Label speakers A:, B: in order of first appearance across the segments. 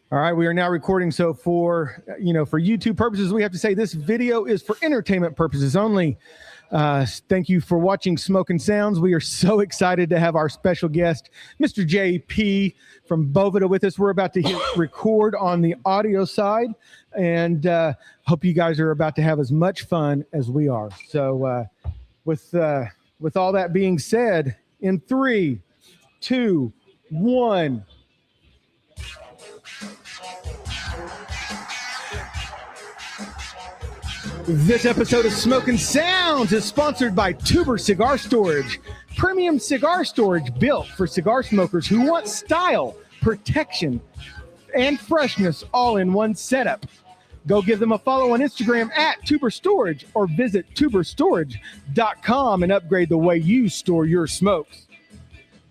A: All right, we are now recording. So for YouTube purposes, we have to say this video is for entertainment purposes only. Thank you for watching Smokin Sounds. We are so excited to have our special guest, Mr. JP from Boveda, with us. We're about to record on the audio side, and hope you guys are about to have as much fun as we are. So with all that being said, in 3, 2, 1. This episode of Smokin Sounds is sponsored by Tuber Cigar Storage, premium cigar storage built for cigar smokers who want style, protection, and freshness all in one setup. Go give them a follow on Instagram at Tuber Storage or visit tuberstorage.com and upgrade the way you store your smokes.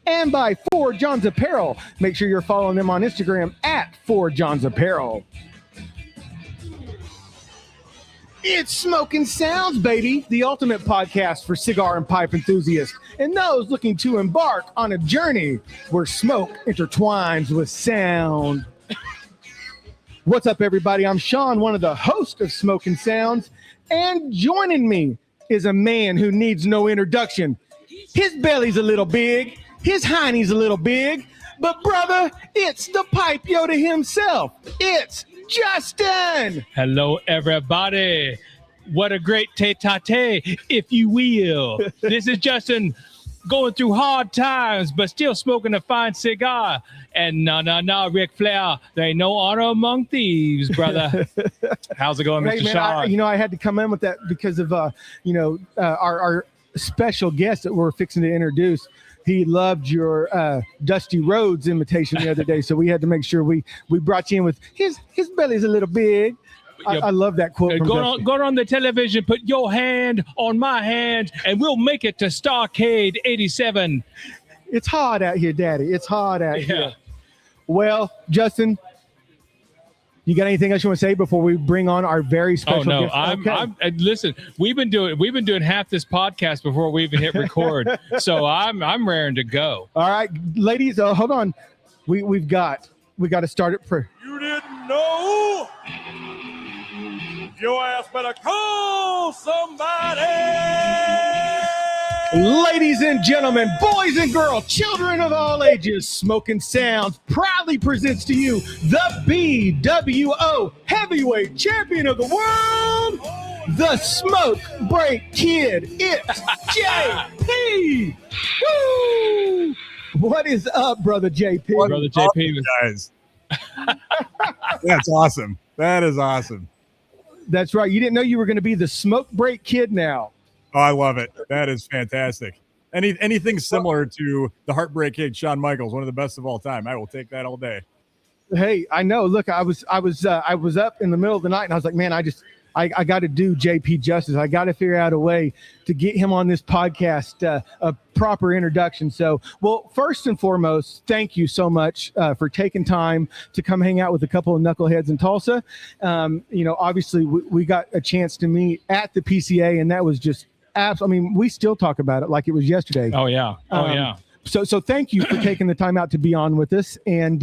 A: And by 4 John's Apparel. Make sure you're following them on Instagram at 4 John's Apparel. It's Smokin Sounds, baby, the ultimate podcast for cigar and pipe enthusiasts and those looking to embark on a journey where smoke intertwines with sound. What's up, everybody? I'm Sean, one of the hosts of Smokin Sounds, and joining me is a man who needs no introduction. His belly's a little big, his hiney's a little big, but brother, it's the Pipe Yoda himself. It's Justin.
B: Hello, everybody. What a great tete-a-tete, if you will. This is Justin going through hard times, but still smoking a fine cigar. And no, Ric Flair, there ain't no honor among thieves, brother. How's it going, Mr. Sean?
A: I had to come in with that because of, our special guest that we're fixing to introduce. He loved your Dusty Rhodes invitation the other day, so we had to make sure we brought you in with his belly's a little big. I love that quote.
B: Go on the television, put your hand on my hand, and we'll make it to Starcade 87.
A: It's hard out here, Daddy. It's hard out here. Well, Justin, you got anything else you want to say before we bring on our very special guest?
B: I'm listen, we've been doing half this podcast before we even hit record. So I'm raring to go.
A: All right, ladies, hold on. We got to start it for
C: You didn't know? Your ass better call somebody.
A: Ladies and gentlemen, boys and girls, children of all ages, Smokin Sounds proudly presents to you the BWO Heavyweight Champion of the World, the Smoke Break Kid. It's JP. Woo! What is up, brother JP?
B: Brother JP,
D: guys. That's awesome. That is awesome.
A: That's right. You didn't know you were going to be the Smoke Break Kid now.
D: Oh, I love it. That is fantastic. Anything similar to the Heartbreak Kid, Shawn Michaels, one of the best of all time. I will take that all day.
A: Hey, I know. Look, I was up in the middle of the night, and I was like, man, I got to do JP justice. I got to figure out a way to get him on this podcast, a proper introduction. So, well, first and foremost, thank you so much for taking time to come hang out with a couple of knuckleheads in Tulsa. Obviously, we got a chance to meet at the PCA, and that was just we still talk about it like it was yesterday.
B: Oh yeah.
A: So thank you for taking the time out to be on with us. And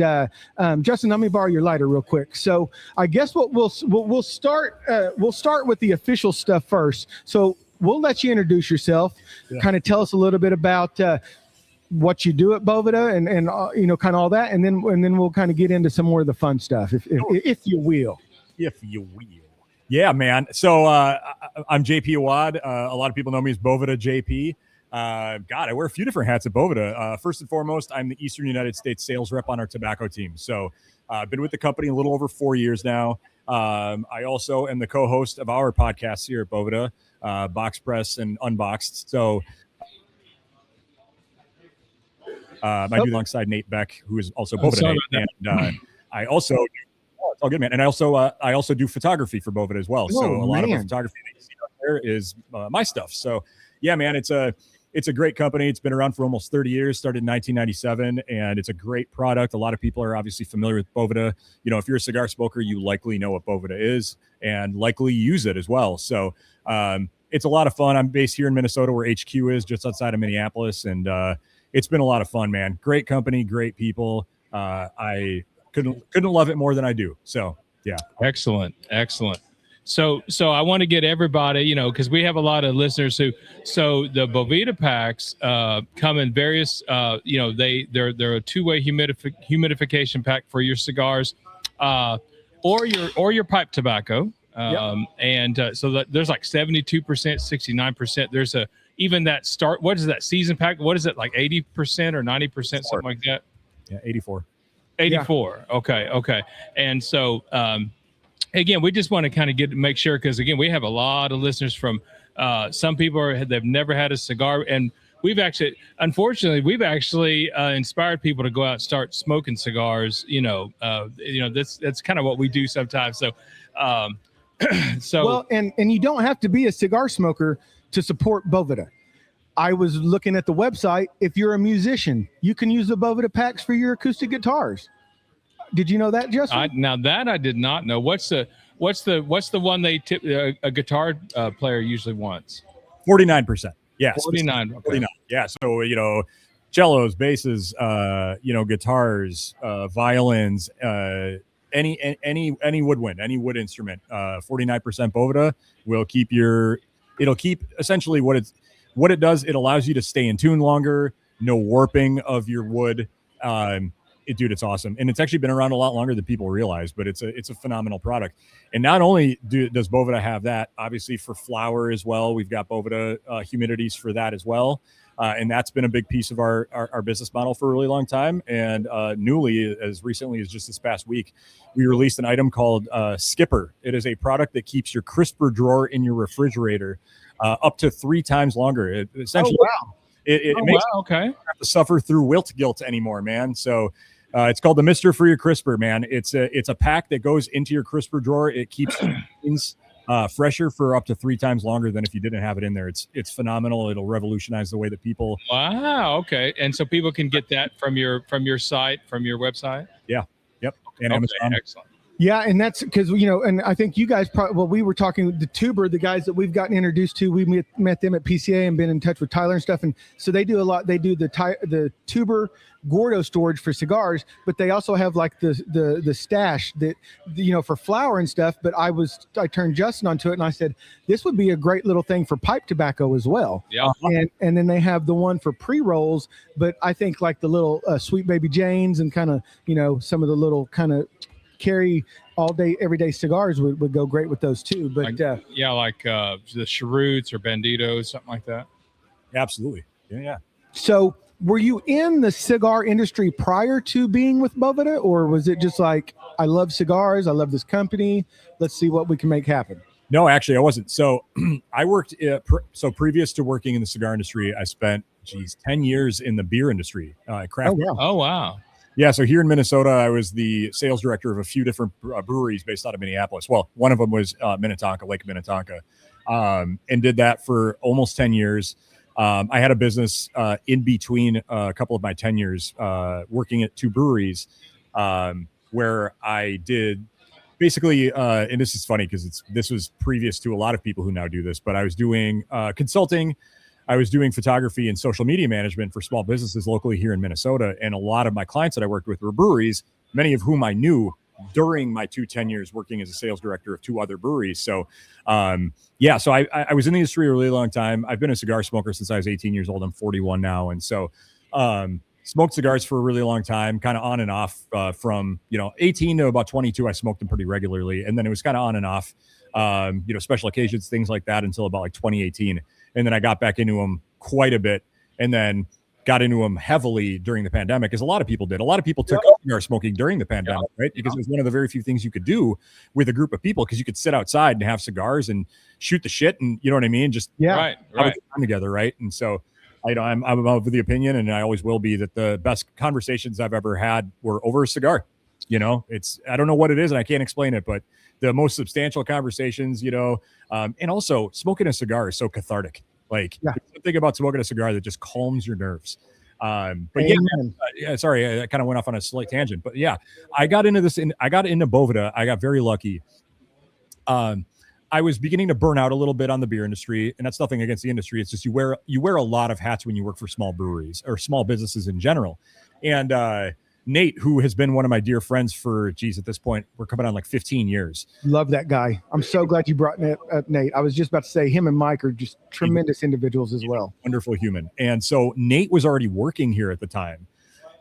A: Justin, let me borrow your lighter real quick. So I guess we'll start with the official stuff first. So we'll let you introduce yourself, kind of tell us a little bit about what you do at Boveda and kind of all that, and then we'll kind of get into some more of the fun stuff, if you will.
D: If you will. Yeah, man. So I'm JP Awad. A lot of people know me as Boveda JP. I wear a few different hats at Boveda. First and foremost, I'm the Eastern United States sales rep on our tobacco team. So I've been with the company a little over 4 years now. I also am the co-host of our podcast here at Boveda, Box Press and Unboxed. So I do alongside Nate Beck, who is also Boveda. And I also it's all good, man. And I also do photography for Boveda as well. So a lot of the photography that you see out there is my stuff. So yeah, man, it's a great company. It's been around for almost 30 years, started in 1997, and it's a great product. A lot of people are obviously familiar with Boveda. If you're a cigar smoker, you likely know what Boveda is and likely use it as well. So it's a lot of fun. I'm based here in Minnesota, where HQ is, just outside of Minneapolis, and it's been a lot of fun, man. Great company, great people. I couldn't love it more than I do. So yeah.
B: Excellent. So I want to get everybody, because we have a lot of listeners so the Boveda packs come in various, they're a two-way humidification pack for your cigars, or your pipe tobacco. And so that there's like 72%, 69%. There's even that what is that season pack? What is it, like 80% or 90%, something like that?
D: Yeah, 84.
B: 84. Yeah. Okay. And so, again, we just want to kind of make sure, because again, we have a lot of listeners from some people they've never had a cigar, and unfortunately we've actually inspired people to go out and start smoking cigars. That's kind of what we do sometimes. So,
A: well, and you don't have to be a cigar smoker to support Boveda. I was looking at the website. If you're a musician, you can use the Boveda packs for your acoustic guitars. Did you know that, Justin?
B: Now that I did not know. What's the one they tip a guitar player usually wants?
D: 49%. Yes.
B: 49. Okay.
D: 49. Yeah. So cellos, basses, guitars, violins, any woodwind, any wood instrument. 49% Boveda will keep it'll keep essentially what it does. It allows you to stay in tune longer. No warping of your wood. Dude, it's awesome, and it's actually been around a lot longer than people realize. But it's a phenomenal product. And not only does Boveda have that, obviously for flower as well, we've got Boveda humidities for that as well, and that's been a big piece of our business model for a really long time. And newly, as recently as just this past week, we released an item called Skipper. It is a product that keeps your crisper drawer in your refrigerator up to 3 times longer. It essentially, it makes you not have to suffer through wilt guilt anymore, man. So. It's called the Mr. for your crisper, man. It's a pack that goes into your crisper drawer. It keeps things fresher for up to 3 times longer than if you didn't have it in there. It's phenomenal. It'll revolutionize the way that people.
B: Wow. Okay. And so people can get that from your site, from your website.
D: Yeah. Yep. And Amazon.
B: Excellent.
A: Yeah, and that's because and I think you guys we were talking the Tuber, the guys that we've gotten introduced to. We met them at PCA and been in touch with Tyler and stuff, and so they do a lot. They do the Tuber Gordo storage for cigars, but they also have like the stash that for flour and stuff. But I turned Justin onto it, and I said this would be a great little thing for pipe tobacco as well.
B: Yeah,
A: and then they have the one for pre-rolls, but I think like the little Sweet Baby Janes and kind of some of the little kind of carry all day everyday cigars would go great with those too. But
B: like the Cheroots or Banditos, something like that.
D: Absolutely. Yeah.
A: So were you in the cigar industry prior to being with Boveda, or was it just like, I love cigars, I love this company, let's see what we can make happen?
D: No, actually I wasn't. So I worked previous to working in the cigar industry, I spent 10 years in the beer industry, craft.
B: Oh wow.
D: Yeah, so here in Minnesota, I was the sales director of a few different breweries based out of Minneapolis. Well, one of them was Minnetonka, Lake Minnetonka, and did that for almost 10 years. I had a business in between a couple of my tenures working at 2 breweries where I did basically, and this is funny because this was previous to a lot of people who now do this, but I was doing consulting. I was doing photography and social media management for small businesses locally here in Minnesota. And a lot of my clients that I worked with were breweries, many of whom I knew during my 10 years working as a sales director of 2 other breweries. So, so I was in the industry a really long time. I've been a cigar smoker since I was 18 years old. I'm 41 now. And so, smoked cigars for a really long time, kind of on and off from, 18 to about 22, I smoked them pretty regularly. And then it was kind of on and off, special occasions, things like that until about like 2018. And then I got back into them quite a bit, and then got into them heavily during the pandemic, as a lot of people did. A lot of people took up cigar smoking during the pandemic, right? Because it was one of the very few things you could do with a group of people, because you could sit outside and have cigars and shoot the shit, and you know what I mean? Just
B: right.
D: have a good time together, right? And so I'm of the opinion, and I always will be, that the best conversations I've ever had were over a cigar. I don't know what it is, and I can't explain it, but the most substantial conversations, and also smoking a cigar is so cathartic. Like, there's something about smoking a cigar that just calms your nerves. Sorry, I kind of went off on a slight tangent, but yeah, I got into Boveda. I got very lucky. I was beginning to burn out a little bit on the beer industry, and that's nothing against the industry. It's just you wear a lot of hats when you work for small breweries or small businesses in general. And Nate, who has been one of my dear friends for, at this point, we're coming on like 15 years.
A: Love that guy. I'm so glad you brought Nate. I was just about to say him and Mike are just tremendous individuals as well.
D: Wonderful human. And so Nate was already working here at the time.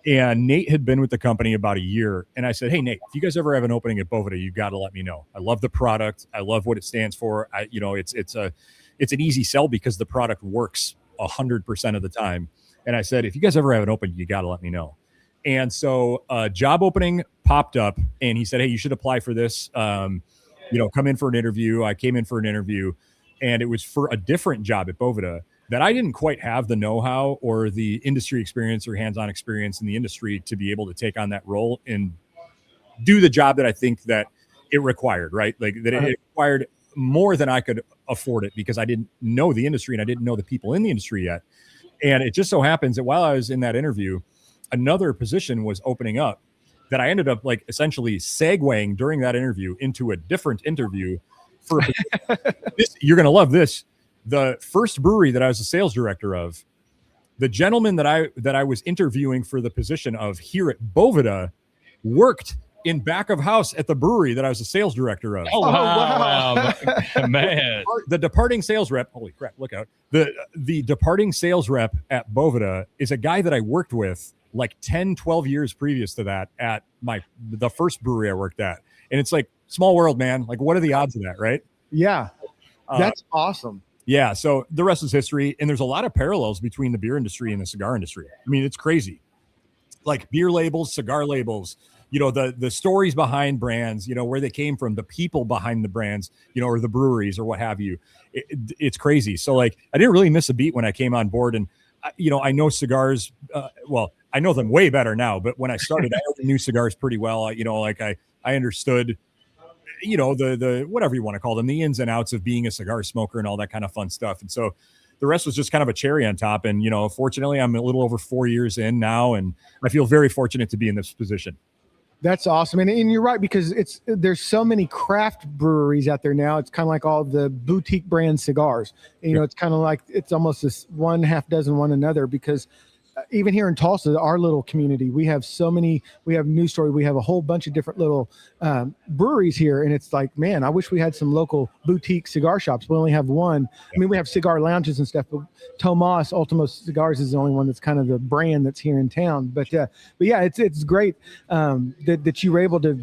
D: And Nate had been with the company about a year. And I said, hey, Nate, if you guys ever have an opening at Boveda, you got to let me know. I love the product. I love what it stands for. It's an easy sell because the product works 100% of the time. And I said, if you guys ever have an opening, you got to let me know. And so a job opening popped up and he said, hey, you should apply for this. Come in for an interview. I came in for an interview and it was for a different job at Boveda that I didn't quite have the know-how or the industry experience or hands-on experience in the industry to be able to take on that role and do the job that I think that it required, right? Like that it required more than I could afford it because I didn't know the industry and I didn't know the people in the industry yet. And it just so happens that while I was in that interview, another position was opening up that I ended up like essentially segueing during that interview into a different interview for this. You're going to love this. The first brewery that I was a sales director of, the gentleman that I was interviewing for the position of here at Boveda worked in back of house at the brewery that I was a sales director of.
B: Oh, wow. Man.
D: The departing sales rep, holy crap, look out. The departing sales rep at Boveda is a guy that I worked with like 10, 12 years previous to that at the first brewery I worked at. And it's like small world, man. Like what are the odds of that, right?
A: Yeah. That's awesome.
D: Yeah. So the rest is history. And there's a lot of parallels between the beer industry and the cigar industry. I mean, it's crazy. Like beer labels, cigar labels, the stories behind brands, where they came from, the people behind the brands, or the breweries or what have you. It's crazy. So like, I didn't really miss a beat when I came on board and, I know cigars. I know them way better now, but when I started, I knew cigars pretty well. I understood, the whatever you want to call them, the ins and outs of being a cigar smoker and all that kind of fun stuff. And so the rest was just kind of a cherry on top. And, fortunately, I'm a little over 4 years in now, and I feel very fortunate to be in this position.
A: That's awesome. And you're right, because there's so many craft breweries out there now. It's kind of like all the boutique brand cigars. And, it's kind of like it's almost this one half dozen one another, because even here in Tulsa, our little community, we have News Story. We have a whole bunch of different little breweries here. And it's like, man, I wish we had some local boutique cigar shops. We only have one. I mean, we have cigar lounges and stuff, but Tomas Ultimo Cigars is the only one that's kind of the brand that's here in town. But yeah, it's great that you were able to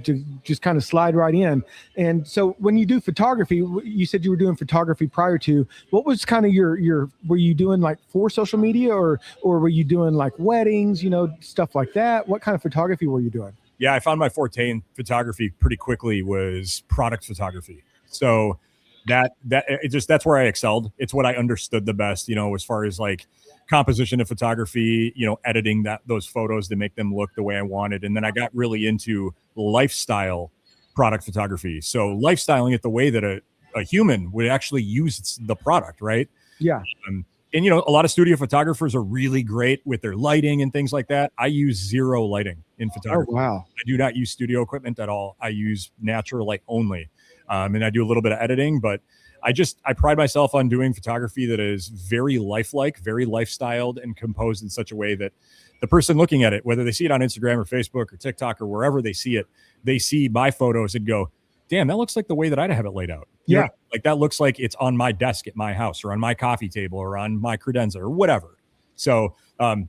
A: just kind of slide right in. And so when you do photography, you said you were doing photography prior to. What was kind of your were you doing like for social media or were you doing like weddings, stuff like that? What kind of photography were you doing?
D: Yeah, I found my forte in photography pretty quickly was product photography. So that's where I excelled. It's what I understood the best, as far as like composition of photography, editing those photos to make them look the way I wanted. And then I got really into lifestyle product photography. So lifestyling it the way that a human would actually use the product, right?
A: Yeah.
D: And, a lot of studio photographers are really great with their lighting and things like that. I use zero lighting in photography.
A: Oh, wow.
D: I do not use studio equipment at all. I use natural light only. And I do a little bit of editing, but I pride myself on doing photography that is very lifelike, very lifestyled and composed in such a way that the person looking at it, whether they see it on Instagram or Facebook or TikTok or wherever they see it, they see my photos and go, damn, that looks like the way that I'd have it laid out.
A: Yeah.
D: Like that looks like it's on my desk at my house or on my coffee table or on my credenza or whatever. So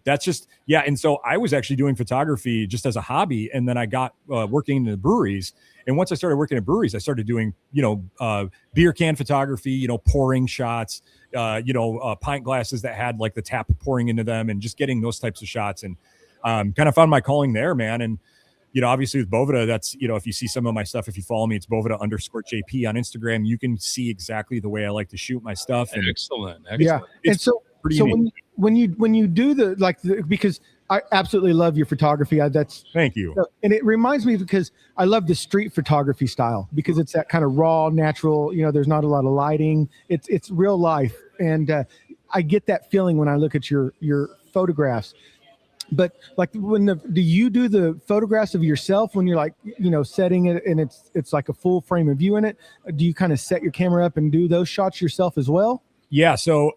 D: that's just, yeah. And so I was actually doing photography just as a hobby. And then I got working in the breweries. And once I started working at breweries, I started doing, beer can photography, pouring shots, pint glasses that had like the tap pouring into them and just getting those types of shots. And kind of found my calling there, man. And, obviously with Boveda, that's, if you see some of my stuff, if you follow me, it's Boveda_JP on Instagram. You can see exactly the way I like to shoot my stuff. And
B: Excellent.
A: Yeah. And so when you do because I absolutely love your photography.
D: Thank you.
A: And it reminds me, because I love the street photography style, because it's that kind of raw, natural, there's not a lot of lighting. It's real life. And I get that feeling when I look at your photographs. But like do you do the photographs of yourself when you're like, setting it and it's like a full frame of you in it? Do you kind of set your camera up and do those shots yourself as well?
D: Yeah. So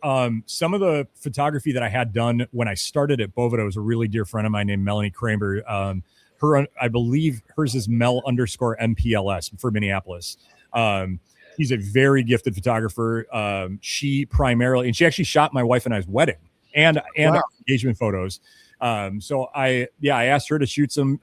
D: some of the photography that I had done when I started at Boveda was a really dear friend of mine named Melanie Kramer. I believe hers is Mel_MPLS for Minneapolis. He's a very gifted photographer. She actually shot my wife and I's wedding and
A: Wow.
D: our engagement photos. So I asked her to shoot some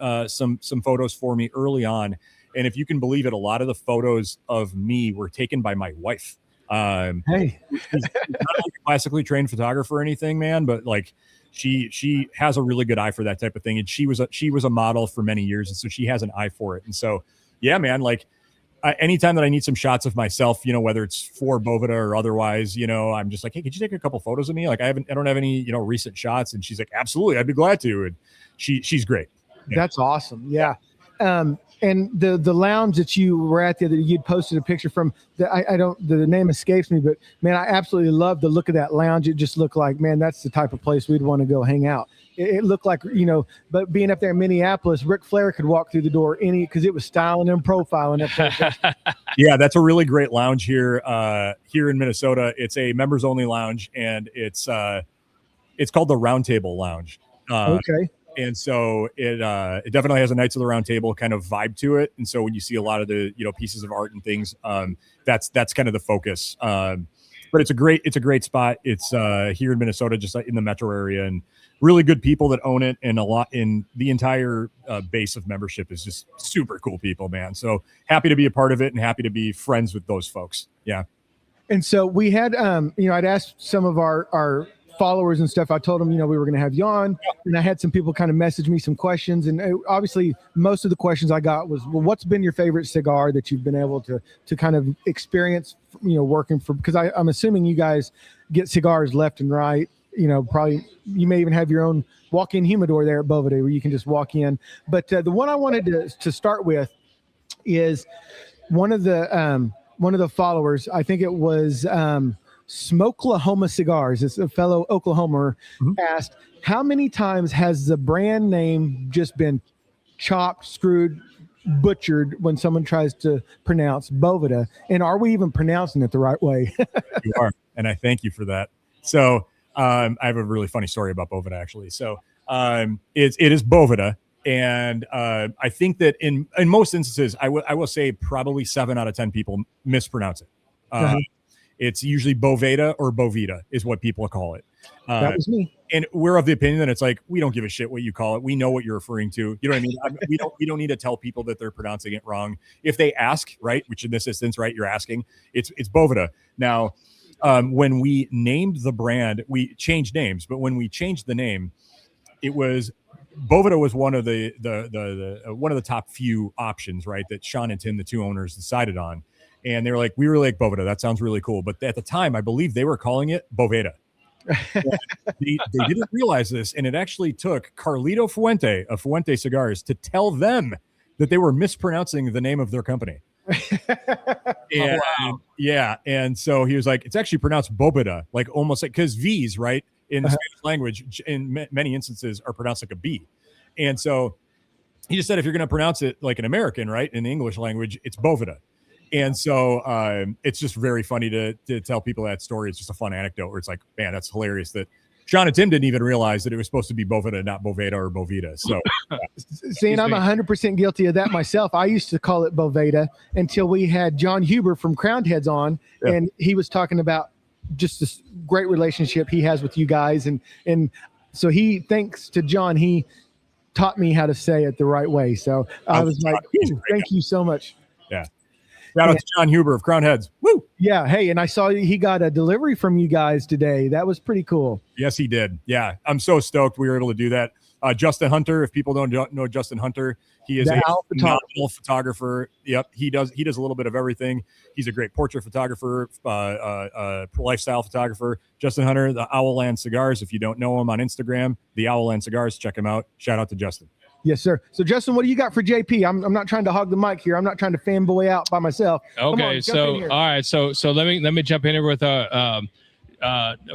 D: photos for me early on. And if you can believe it, a lot of the photos of me were taken by my wife.
A: Hey,
D: She's not like a classically trained photographer or anything, man, but like she has a really good eye for that type of thing. And she was a model for many years. And so she has an eye for it. And so, yeah, man, like anytime that I need some shots of myself, whether it's for Boveda or otherwise, I'm just like, hey, could you take a couple photos of me? Like I don't have any, recent shots. And she's like, absolutely, I'd be glad to. And she's great. Yeah.
A: That's awesome. Yeah. And the lounge that you were at you'd posted a picture from, the name escapes me, but man, I absolutely love the look of that lounge. It just looked like, man, that's the type of place we'd want to go hang out. It looked like, but being up there in Minneapolis, Ric Flair could walk through the door because it was styling and profiling up there.
D: Yeah, that's a really great lounge here in Minnesota. It's a members only lounge, and it's called the Round Table Lounge.
A: Okay.
D: And so it definitely has a Knights of the Round Table kind of vibe to it. And so when you see a lot of the pieces of art and things, that's kind of the focus. But it's a great spot. It's here in Minnesota, just in the metro area, and really good people that own it, and the entire base of membership is just super cool people, man. So happy to be a part of it and happy to be friends with those folks. Yeah.
A: And so we had, I'd asked some of our followers and stuff. I told them, we were going to have you on, and I had some people kind of message me some questions. And obviously most of the questions I got was, well, what's been your favorite cigar that you've been able to kind of experience, working for, because I'm assuming you guys get cigars left and right, probably you may even have your own walk-in humidor there at Boveda where you can just walk in. But the one I wanted to start with is one of the followers, I think it was, Smoklahoma Cigars. It's a fellow Oklahomer asked, how many times has the brand name just been chopped, screwed, butchered when someone tries to pronounce Boveda? And are we even pronouncing it the right way?
D: You are. And I thank you for that. So I have a really funny story about Boveda, actually. So it is Boveda. And I think that in most instances, I will say probably 7 out of 10 people mispronounce it. It's usually Boveda or Boveda is what people call it.
A: That was me.
D: And we're of the opinion that it's like, we don't give a shit what you call it. We know what you're referring to. You know what I mean? We don't need to tell people that they're pronouncing it wrong. If they ask, right, which in this instance, right, you're asking, it's Boveda. Now, when we named the brand, we changed names, but when we changed the name, it was Boveda was one of the top few options, right, that Sean and Tim, the two owners, decided on. And they were like, we really like Boveda. That sounds really cool. But at the time, I believe they were calling it Boveda. They didn't realize this. And it actually took Carlito Fuente of Fuente Cigars to tell them that they were mispronouncing the name of their company. And, wow. Yeah. And so he was like, it's actually pronounced Boveda, like almost like, because V's, right, in the Spanish language, in many instances, are pronounced like a B. And so he just said, if you're going to pronounce it like an American, right, in the English language, it's Boveda. And so it's just very funny to tell people that story. It's just a fun anecdote where it's like, man, that's hilarious that Sean and Tim didn't even realize that it was supposed to be Boveda, not Boveda or Boveda. So,
A: see, and I'm 100% guilty of that myself. I used to call it Boveda until we had John Huber from Crowned Heads on, and he was talking about just this great relationship he has with you guys. And so he, thanks to John, he taught me how to say it the right way. So I was like, thank you so much.
D: Yeah. Shout out to John Huber of Crown Heads. Woo!
A: Yeah. Hey, and I saw he got a delivery from you guys today. That was pretty cool.
D: Yes, he did. Yeah. I'm so stoked we were able to do that. Justin Hunter, if people don't know Justin Hunter, he is a phenomenal photographer. Yep. He does a little bit of everything. He's a great portrait photographer, lifestyle photographer. Justin Hunter, the Owlland Cigars. If you don't know him on Instagram, the Owlland Cigars, check him out. Shout out to Justin.
A: Yes, sir. So, Justin, what do you got for JP? I'm not trying to hog the mic here. I'm not trying to fanboy out by myself.
B: Okay, so all right, so let me jump in here with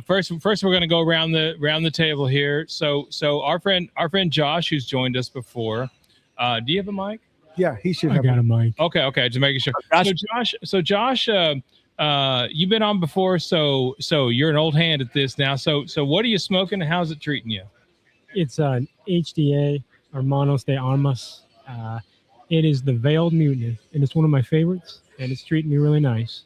B: first we're going to go around the table here. So our friend Josh, who's joined us before, do you have a mic?
A: Yeah, he should have.
B: I got a mic. Okay, just making sure. So Josh, you've been on before, so you're an old hand at this now. So what are you smoking, and how's it treating you?
E: It's an HDA Hermanos de Armas. It is the Veiled Mutinous, and it's one of my favorites, and it's treating me really nice.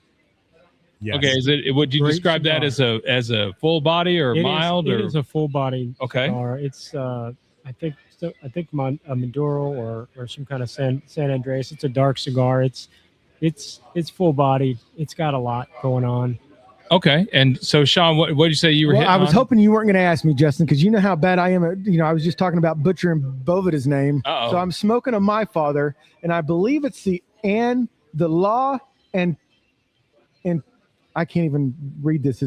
D: Yes.
B: Okay, is it? Would you
E: Great
B: describe
E: cigar.
B: that as a full body or mild?
E: It
B: or
E: is a full body
B: Okay.
E: cigar. It's I think a Maduro or some kind of San Andreas. It's a dark cigar. It's full bodied. It's got a lot going on.
B: Okay, and so Sean, what did you say you were?
A: Well,
B: hitting
A: I was
B: on?
A: hoping you weren't going to ask me, Justin, because you know how bad I am at, I was just talking about butchering Boveda's name.
B: Uh-oh.
A: So I'm smoking a My Father, and I believe it's the law and I can't even read this.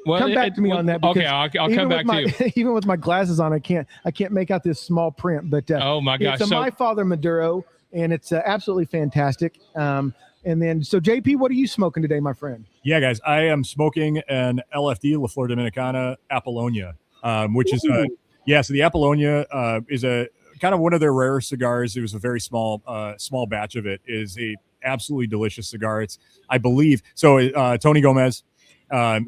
B: Well,
A: come back to me on that. Because
B: okay, I'll come back to you.
A: Even with my glasses on, I can't make out this small print. But
B: oh my gosh,
A: it's a My Father Maduro, and it's absolutely fantastic. And then, so JP, what are you smoking today, my friend?
D: Yeah, guys, I am smoking an LFD, La Flor Dominicana Apollonia, which is so the Apollonia is a kind of one of their rare cigars. It was a very small batch of it. Is a absolutely delicious cigar. It's, I believe, so Tony Gomez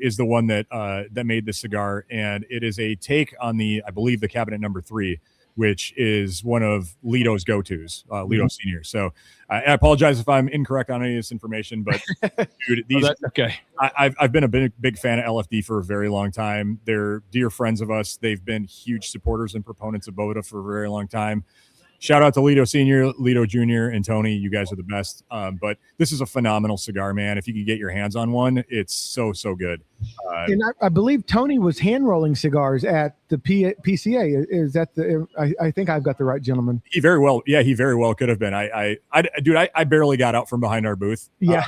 D: is the one that made this cigar, and it is a take on I believe the Cabinet Number 3, which is one of Lito's go-tos, Lito Senior. So I apologize if I'm incorrect on any of this information, but dude,
B: that's okay.
D: I've been a big fan of LFD for a very long time. They're dear friends of us. They've been huge supporters and proponents of Boveda for a very long time. Shout out to Lito Senior, Lito Junior, and Tony. You guys are the best. But this is a phenomenal cigar, man. If you could get your hands on one, it's so good.
A: And I believe Tony was hand rolling cigars at the PCA. Is that I think I've got the right gentleman.
D: He very well could have been. I barely got out from behind our booth.
A: Yeah.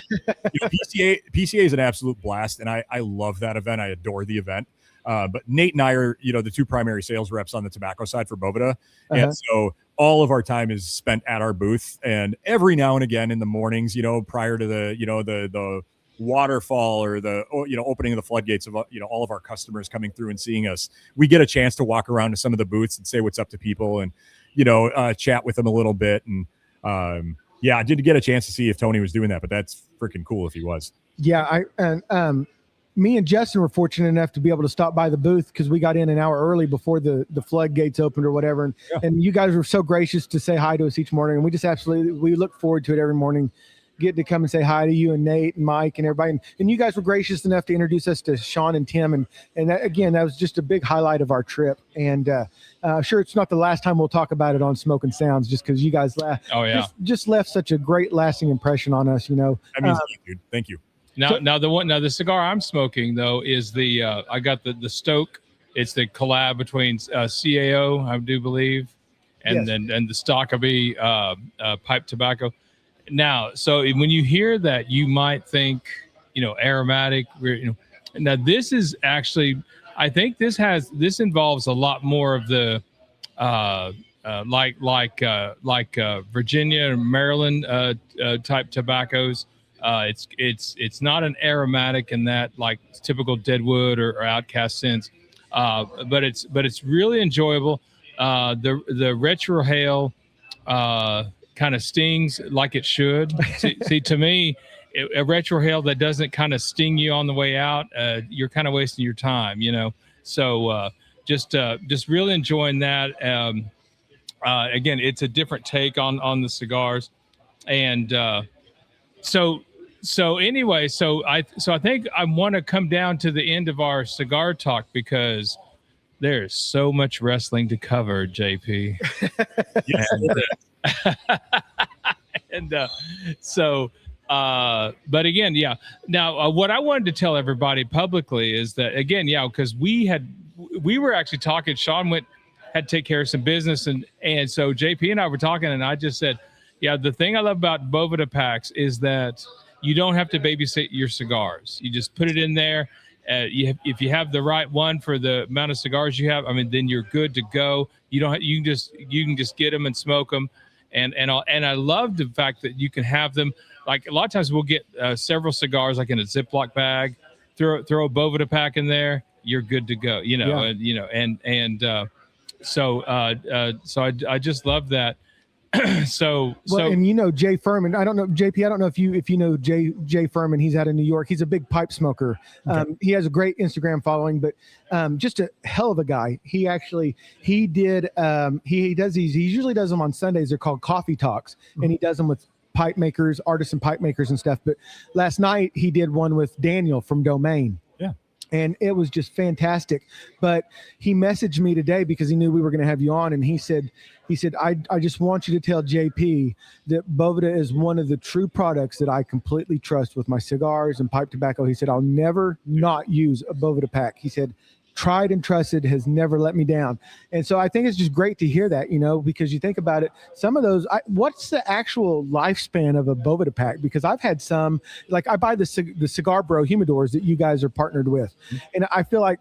D: PCA is an absolute blast, and I love that event. I adore the event. But Nate and I are, the two primary sales reps on the tobacco side for Boveda. And so all of our time is spent at our booth, and every now and again in the mornings, prior to the waterfall or the opening of the floodgates of all of our customers coming through and seeing us, we get a chance to walk around to some of the booths and say what's up to people and chat with them a little bit. And I did get a chance to see if Tony was doing that, but that's freaking cool if he was.
A: Yeah, me and Justin were fortunate enough to be able to stop by the booth because we got in an hour early before the floodgates opened or whatever. And you guys were so gracious to say hi to us each morning. And we just we look forward to it every morning, getting to come and say hi to you and Nate and Mike and everybody. And you guys were gracious enough to introduce us to Sean and Tim. And that, again, that was just a big highlight of our trip. And sure, it's not the last time we'll talk about it on Smokin Sounds, just because you guys just left such a great lasting impression on us,
D: That means dude. Thank you.
B: Now the cigar I'm smoking though is the I got the Stoke. It's the collab between CAO, I do believe, and then the Stockaby pipe tobacco. Now, so when you hear that, you might think aromatic. Now this is actually, I think this involves a lot more of the like Virginia and Maryland type tobaccos. It's not an aromatic in that like typical Deadwood or Outcast sense, but it's really enjoyable. The retrohale kind of stings like it should. See, to me, a retrohale that doesn't kind of sting you on the way out, you're kind of wasting your time, So just really enjoying that. Again, it's a different take on the cigars, and So anyway, so I think I want to come down to the end of our cigar talk because there's so much wrestling to cover, JP. But again, yeah. Now, what I wanted to tell everybody publicly is that again, because we were actually talking. Sean had to take care of some business, and so JP and I were talking, and I just said, the thing I love about Boveda packs is that you don't have to babysit your cigars. You just put it in there. If you have the right one for the amount of cigars you have, then you're good to go. You can just get them and smoke them. And I love the fact that you can have them. Like a lot of times we'll get several cigars like in a Ziploc bag, throw a Boveda pack in there. You're good to go. So I just love that.
A: And you know Jay Furman. I don't know JP. I don't know if you know Jay Furman. He's out of New York. He's a big pipe smoker.
D: Okay.
A: He has a great Instagram following, but just a hell of a guy. He does these. He usually does them on Sundays. They're called coffee talks, and he does them with pipe makers, artisan pipe makers, and stuff. But last night he did one with Daniel from Domain. And it was just fantastic. But he messaged me today because he knew we were going to have you on. And he said, I just want you to tell JP that Boveda is one of the true products that I completely trust with my cigars and pipe tobacco. He said, I'll never not use a Boveda pack. He said, tried and trusted, has never let me down. And so I think it's just great to hear that, because you think about it, some of those, what's the actual lifespan of a Boveda pack? Because I've had some, like I buy the Cigar Bro Humidors that you guys are partnered with. And I feel like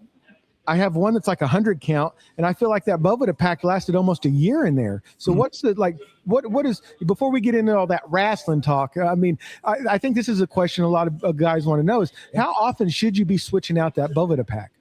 A: I have one that's like 100 count, and I feel like that Boveda pack lasted almost a year in there. So what's the, like, what is, before we get into all that wrestling talk, I mean, I think this is a question a lot of guys want to know is how often should you be switching out that Boveda pack?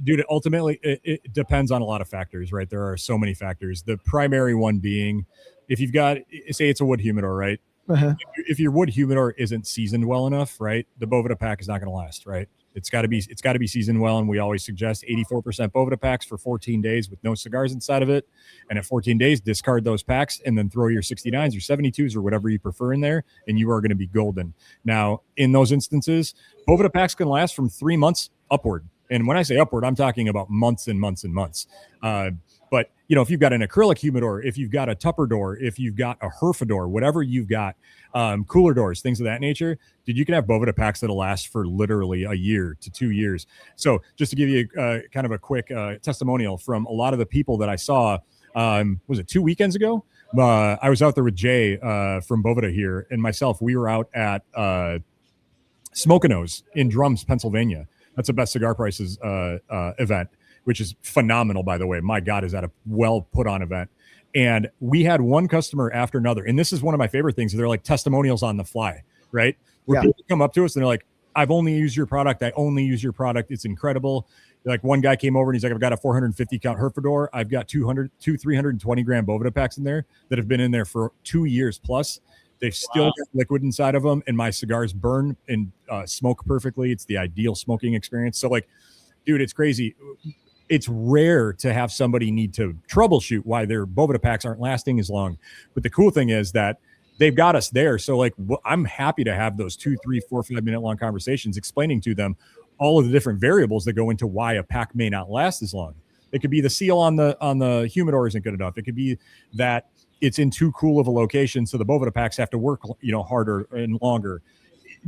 D: Dude, ultimately, it depends on a lot of factors, right? There are so many factors. The primary one being, if you've got, say it's a wood humidor, right?
A: Uh-huh.
D: If your wood humidor isn't seasoned well enough, right, the Boveda pack is not going to last, right? It's got to be seasoned well, and we always suggest 84% Boveda packs for 14 days with no cigars inside of it. And at 14 days, discard those packs and then throw your 69s, your 72s, or whatever you prefer in there, and you are going to be golden. Now, in those instances, Boveda packs can last from 3 months upward. And when I say upward, I'm talking about months and months and months. But, if you've got an acrylic humidor, if you've got a Tupper door, if you've got a Herfador, whatever you've got, cooler doors, things of that nature, dude, you can have Boveda packs that'll last for literally a year to 2 years. So just to give you kind of a quick testimonial from a lot of the people that I saw, was it 2 weekends ago? I was out there with Jay from Boveda here and myself. We were out at Smokin in Drums, Pennsylvania. That's the Best Cigar Prices event, which is phenomenal, by the way. My God, is that a well put on event? And we had one customer after another. And this is one of my favorite things. They're like testimonials on the fly, right? Where people come up to us and they're like, I've only used your product. I only use your product. It's incredible. Like one guy came over and he's like, I've got a 450 count Herfador. I've got 320 gram Boveda packs in there that have been in there for 2 years plus. They've still got liquid inside of them, and my cigars burn and smoke perfectly. It's the ideal smoking experience. So, like, dude, it's crazy. It's rare to have somebody need to troubleshoot why their Boveda packs aren't lasting as long. But the cool thing is that they've got us there. So, like, I'm happy to have those 2, 3, 4, 5 minute long conversations explaining to them all of the different variables that go into why a pack may not last as long. It could be the seal on the humidor isn't good enough. It could be that it's in too cool of a location, so the Boveda packs have to work, harder and longer.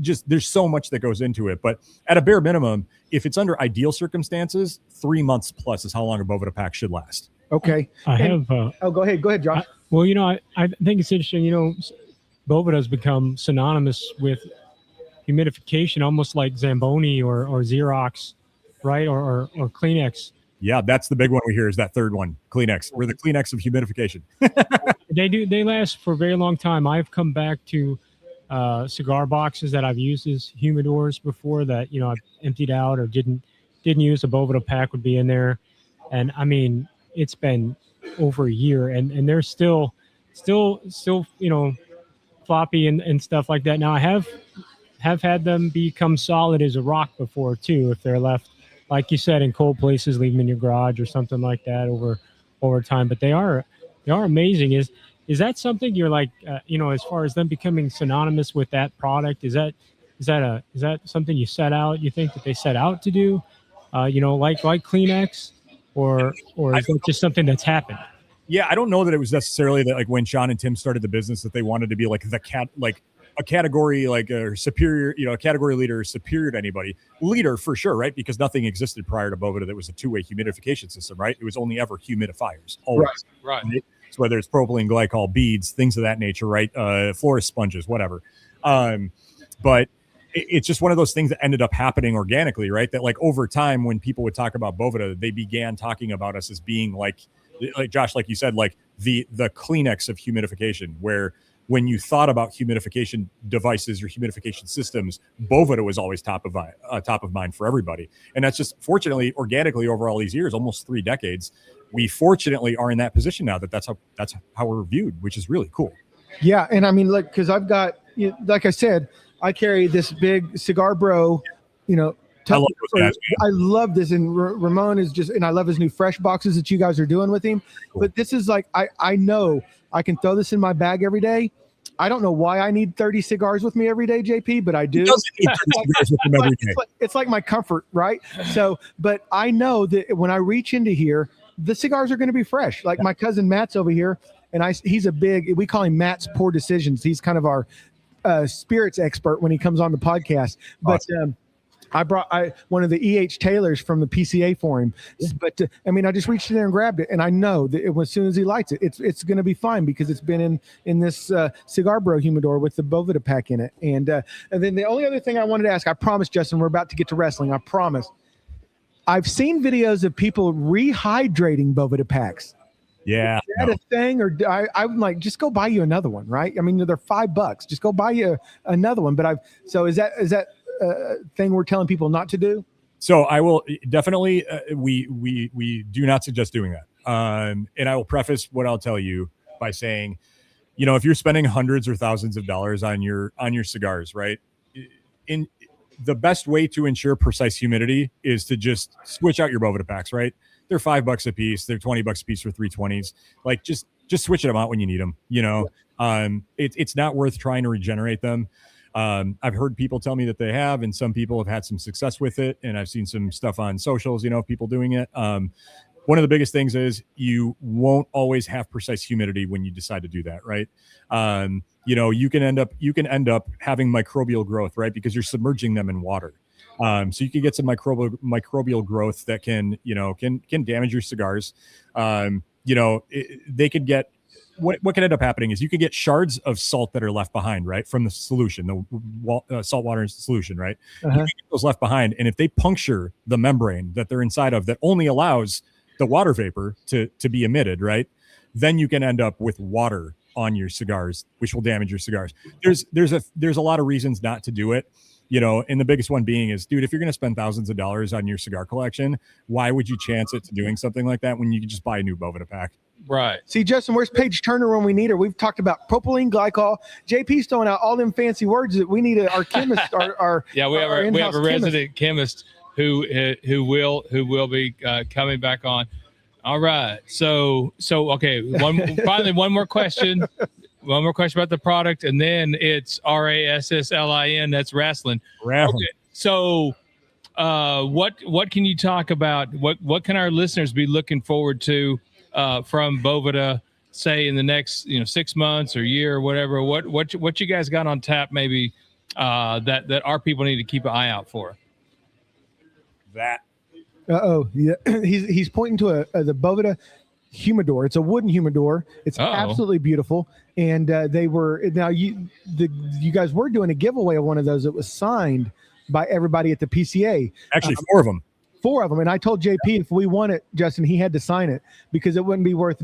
D: Just there's so much that goes into it. But at a bare minimum, if it's under ideal circumstances, 3 months plus is how long a Boveda pack should last.
A: Okay. Go ahead, Josh.
E: I think it's interesting. Boveda has become synonymous with humidification, almost like Zamboni or Xerox, right? Or Kleenex.
D: Yeah, that's the big one we hear is that third one, Kleenex. We're the Kleenex of humidification.
E: They last for a very long time. I've come back to cigar boxes that I've used as humidors before that, I've emptied out or didn't use. A Boveda pack would be in there. And I mean, it's been over a year and they're still, floppy and stuff like that. Now I have had them become solid as a rock before too, if they're left, like you said, in cold places, leave them in your garage or something like that over time. But they are amazing. Is that something you're like, as far as them becoming synonymous with that product? Is that something you think that they set out to do? Like Kleenex, or is it just something that's happened?
D: Yeah, I don't know that it was necessarily that like when Sean and Tim started the business that they wanted to be like a category like a superior, a category leader superior to anybody. Leader for sure, right? Because nothing existed prior to Boveda that was a two-way humidification system, right? It was only ever humidifiers. Always.
B: Right.
D: So whether it's propylene glycol, beads, things of that nature, right? Florist sponges, whatever. But it's just one of those things that ended up happening organically, right? That like over time, when people would talk about Boveda, they began talking about us as being like Josh, like you said, like the Kleenex of humidification, where when you thought about humidification devices or humidification systems, Boveda was always top of mind for everybody. And that's just, fortunately, organically over all these years, almost 3 decades, we fortunately are in that position now that's how we're viewed, which is really cool.
A: Yeah, and I mean, look, because I've got, like I said, I carry this big Cigar Bro,
D: I love those guys,
A: I love this, and Ramon is just, and I love his new fresh boxes that you guys are doing with him. Cool. But this is like, I know I can throw this in my bag every day. I don't know why I need 30 cigars with me every day, JP, but I do.
D: He doesn't need 30 cigars with him every day.
A: It's like my comfort, right? So, but I know that when I reach into here, the cigars are going to be fresh. Like my cousin Matt's over here, and he's we call him Matt's Poor Decisions. He's kind of our spirits expert when he comes on the podcast. But I brought one of the E.H. Taylors from the PCA for him. But I just reached in there and grabbed it, and I know that as soon as he lights it, it's going to be fine because it's been in this Cigar Bro humidor with the Boveda pack in it. And then the only other thing I wanted to ask, I promise, Justin, we're about to get to wrestling. I promise. I've seen videos of people rehydrating Boveda packs.
D: Yeah.
A: Is that a thing? Or I'm like, just go buy you another one, right? I mean, they're $5. Just go buy you another one. But so is that thing we're telling people not to do?
D: So I will definitely, we do not suggest doing that. And I will preface what I'll tell you by saying, if you're spending hundreds or thousands of dollars on your cigars, right? The best way to ensure precise humidity is to just switch out your Boveda packs, right? They're $5 a piece. They're $20 a piece for 320s. Like just switch them out when you need them. It's not worth trying to regenerate them. I've heard people tell me that they have, and some people have had some success with it. And I've seen some stuff on socials, people doing it. One of the biggest things is you won't always have precise humidity when you decide to do that, right? You can end up having microbial growth, right? Because you're submerging them in water. So you can get some microbial growth that can damage your cigars. They could get, what can end up happening is you can get shards of salt that are left behind, right? From the solution, the salt water solution, right? You can get those left behind. And if they puncture the membrane that they're inside of that only allows the water vapor to be emitted, right? Then you can end up with water on your cigars, which will damage your cigars. There's a lot of reasons not to do it. And the biggest one being is, dude, if you're going to spend thousands of dollars on your cigar collection, why would you chance it to doing something like that when you can just buy a new Boveda pack?
B: Right.
A: See, Justin, where's Paige Turner when we need her? We've talked about propylene glycol. JP's throwing out all them fancy words that we need our chemist, our
B: we have a resident chemist who will be coming back on. All right. So okay. One more question. One more question about the product, and then it's RASSLIN. That's wrestling. Okay. So, what can you talk about? What can our listeners be looking forward to from Boveda, say in the next 6 months or year or whatever? What you guys got on tap? Maybe that our people need to keep an eye out for.
D: That.
A: Yeah. He's pointing to the Boveda humidor. It's a wooden humidor. It's absolutely beautiful. And you guys were doing a giveaway of one of those that was signed by everybody at the PCA.
D: Actually, 4 of them.
A: 4 of them. And I told JP if we won it, Justin, he had to sign it because it wouldn't be worth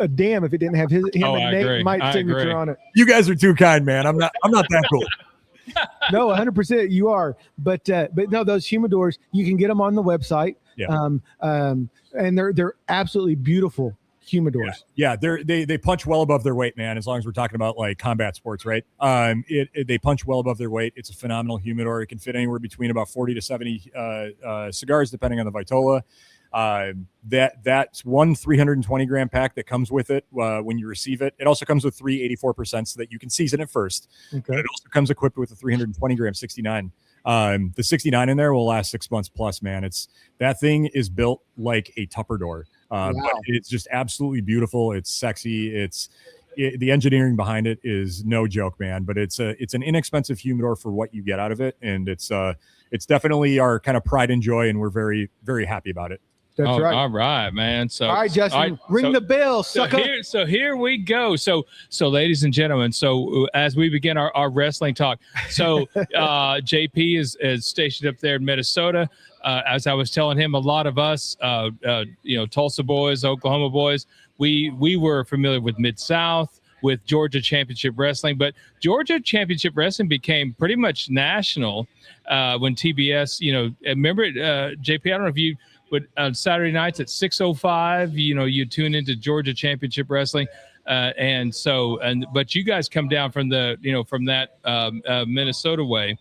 A: a damn if it didn't have him and Nate Mike's signature on it.
D: You guys are too kind, man. I'm not that cool.
A: No, 100% you are. But no, those humidors, you can get them on the website.
D: Yeah.
A: And they're absolutely beautiful humidors.
D: Yeah, they punch well above their weight, man. As long as we're talking about like combat sports, right? They punch well above their weight. It's a phenomenal humidor. It can fit anywhere between about 40 to 70 cigars, depending on the Vitola. That's one 320 gram pack that comes with it when you receive it. It also comes with 3 84% so that you can season it first. Okay. But it also comes equipped with a 320 gram 69. The 69 in there will last 6 months plus, man. That thing is built like a Tupper door. But it's just absolutely beautiful. It's sexy. The engineering behind it is no joke, man. But it's an inexpensive humidor for what you get out of it, and it's definitely our kind of pride and joy, and we're very, very happy about it.
A: That's right.
B: All right, man. So,
A: all right, Justin, ring the bell, sucker.
B: So here we go. So, ladies and gentlemen, so as we begin our wrestling talk, so JP is stationed up there in Minnesota. As I was telling him, a lot of us, Tulsa boys, Oklahoma boys, we were familiar with Mid-South. with Georgia Championship Wrestling. But Georgia Championship Wrestling became pretty much national when TBS, remember, JP, I don't know if you would, on Saturday nights at 6:05, you tune into Georgia Championship Wrestling. But you guys come down from from that Minnesota way.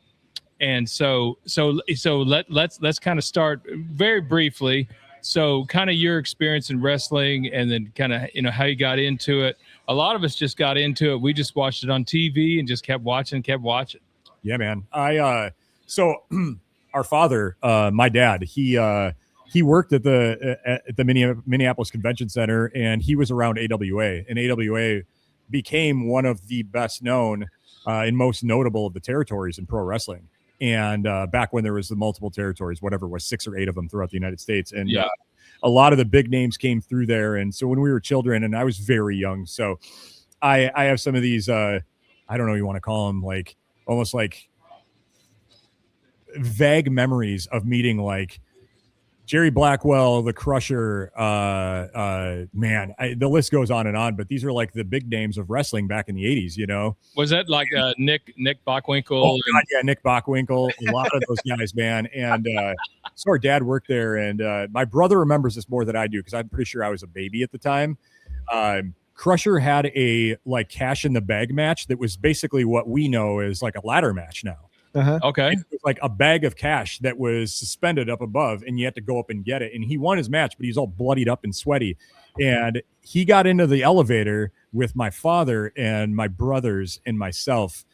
B: And so let's kind of start very briefly. So kind of your experience in wrestling, and then kind of, how you got into it. A lot of us just got into it. We just watched it on TV and just kept watching.
D: Yeah, man. So our father, my dad, he worked at the Minneapolis Convention Center, and he was around AWA, and AWA became one of the best known and most notable of the territories in pro wrestling. And back when there was the multiple territories, whatever it was, 6 or 8 of them throughout the United States. And a lot of the big names came through there. And so when we were children, and I was very young, so I have some of these, I don't know what you want to call them, like almost like vague memories of meeting like Jerry Blackwell, the Crusher, the list goes on, but these are like the big names of wrestling back in the 80s,
B: Was that like Nick Bockwinkel?
D: Oh, God, yeah, Nick Bockwinkel, a lot of those guys, man. And so our dad worked there, and my brother remembers this more than I do because I'm pretty sure I was a baby at the time. Crusher had a like cash in the bag match that was basically what we know as like a ladder match now.
B: Okay.
D: It was like a bag of cash that was suspended up above, and you had to go up and get it. And he won his match, but he's all bloodied up and sweaty. And he got into the elevator with my father and my brothers and myself,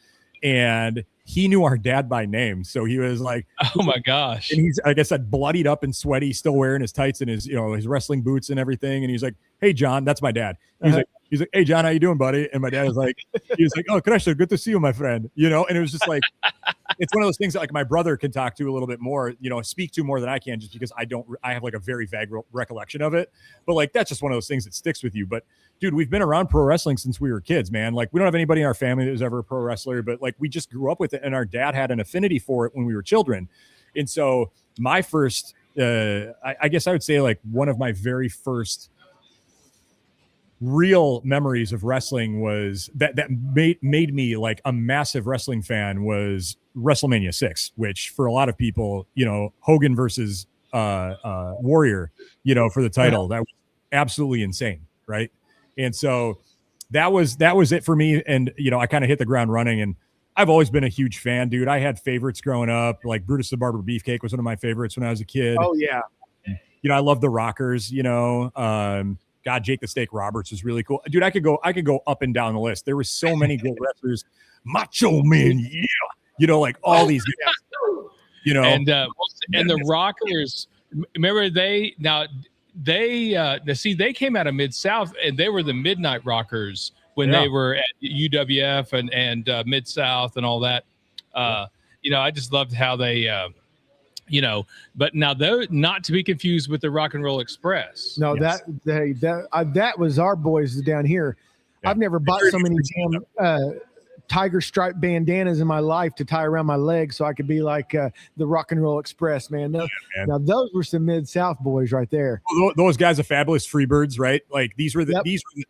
D: and he knew our dad by name. So he was like,
B: oh my gosh.
D: And he's, like I said, bloodied up and sweaty, still wearing his tights and his, his wrestling boots and everything. And he's like, hey, John, that's my dad. He's like, hey, John, how you doing, buddy? And my dad was like, oh, Crusher, good to see you, my friend. And it was just like, it's one of those things that like my brother can talk to a little bit more, speak to more than I can, just because I have like a very vague recollection of it. But like, that's just one of those things that sticks with you. But dude, we've been around pro wrestling since we were kids, man. Like, we don't have anybody in our family that was ever a pro wrestler, but like, we just grew up with it, and our dad had an affinity for it when we were children. And so my first, I guess I would say like one of my very first real memories of wrestling was that made me like a massive wrestling fan was WrestleMania 6, which for a lot of people, Hogan versus Warrior, for the title, that was absolutely insane. Right. And so that was it for me. And, I kind of hit the ground running, and I've always been a huge fan, dude. I had favorites growing up. Like Brutus the Barber Beefcake was one of my favorites when I was a kid.
A: Oh yeah.
D: I love the Rockers, God, Jake the Snake Roberts is really cool. Dude, I could go up and down the list. There were so many good wrestlers. Macho Man, yeah. Like all these guys,
B: And the Rockers, remember they came out of Mid-South, and they were the Midnight Rockers when they were at UWF and Mid-South and all that. I just loved how they but now they're not to be confused with the Rock and Roll Express.
A: No,
D: yes.
A: that was our boys down here. Yeah. I've never bought so many damn tiger stripe bandanas in my life to tie around my legs so I could be like the Rock and Roll Express, man. Now those were some Mid-South boys right there.
D: Those guys are fabulous Freebirds, right? Like these were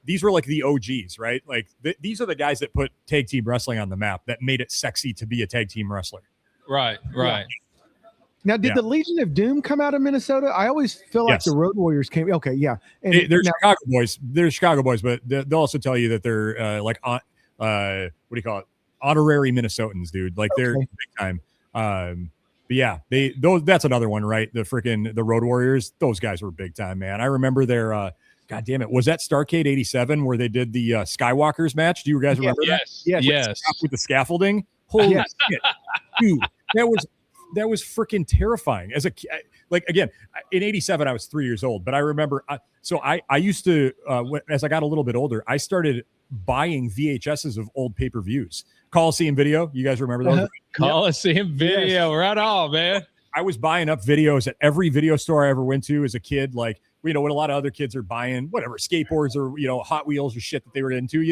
D: these were like the OGs, right? Like these are the guys that put tag team wrestling on the map, that made it sexy to be a tag team wrestler.
B: Right.
A: Yeah. Now, did the Legion of Doom come out of Minnesota? I always feel like the Road Warriors came. Okay, yeah. And
D: they're Chicago boys. They're Chicago boys, but they'll also tell you that they're what do you call it? Honorary Minnesotans, dude. Like they're big time. But yeah, that's another one, right? The Road Warriors. Those guys were big time, man. I remember their God damn it. Was that Starrcade 87 where they did the Skywalkers match? Do you guys remember that?
B: Yes.
D: With the scaffolding. Holy shit. Dude, that was freaking terrifying. As again, in 87, I was 3 years old, but I remember, I used to, as I got a little bit older, I started buying VHSs of old pay-per-views. Coliseum Video. You guys remember those?
B: Coliseum Video. Right on, man.
D: I was buying up videos at every video store I ever went to as a kid. Like, what a lot of other kids are buying, whatever, skateboards or, Hot Wheels or shit that they were into,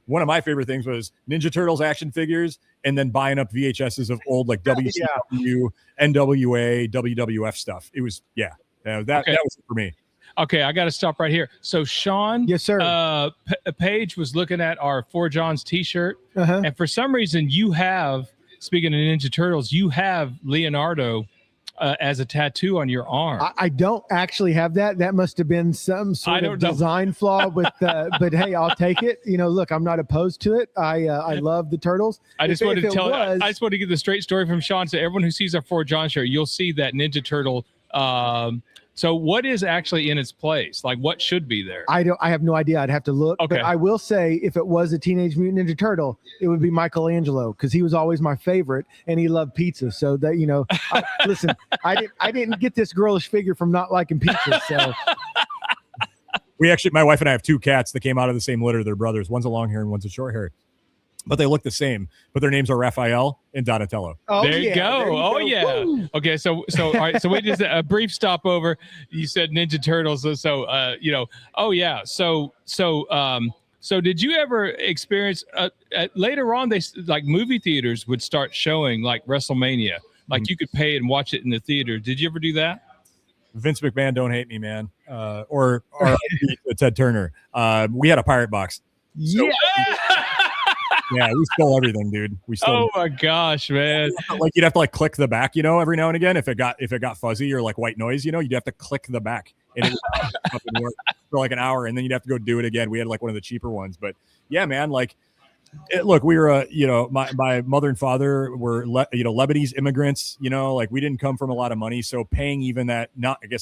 D: One of my favorite things was Ninja Turtles action figures, and then buying up VHSs of old like WCW, NWA, WWF stuff. It was, that was it for me.
B: Okay, I got to stop right here. So Sean,
A: Yes, sir.
B: Paige was looking at our Four Johns T-shirt,
A: Uh-huh.
B: and for some reason, you have. Speaking of Ninja Turtles, you have Leonardo as a tattoo on your arm.
A: I don't actually have that. That must have been some sort of design flaw with, but hey, I'll take it. Look, I'm not opposed to it. I love the Turtles.
B: I just wanted to get the straight story from Sean. So everyone who sees our Four John shirt, you'll see that Ninja Turtle. So what is actually in its place? Like what should be there? I
A: have no idea. I'd have to look.
B: Okay.
A: But I will say if it was a Teenage Mutant Ninja Turtle, it would be Michelangelo because he was always my favorite and he loved pizza. So that, listen, I didn't get this girlish figure from not liking pizza. So
D: my wife and I have 2 cats that came out of the same litter. They're brothers. One's a long hair and one's a short hair. But they look the same. But their names are Raphael and Donatello.
B: Oh, there you go. Yeah. Woo. Okay. So all right. So we just a brief stopover. You said Ninja Turtles. So Oh yeah. So did you ever experience later on? They like movie theaters would start showing like WrestleMania. Like you could pay and watch it in the theater. Did you ever do that?
D: Vince McMahon, don't hate me, man. Or Ted Turner. We had a pirate box. So yeah, we stole everything, dude. We stole.
B: Oh my gosh, man!
D: Like you'd have to click the back, every now and again if it got fuzzy or like white noise, you'd have to click the back and it would work for like an hour, and then you'd have to go do it again. We had like one of the cheaper ones, but yeah, man, look, we were my mother and father were Lebanese immigrants. We didn't come from a lot of money, so paying even that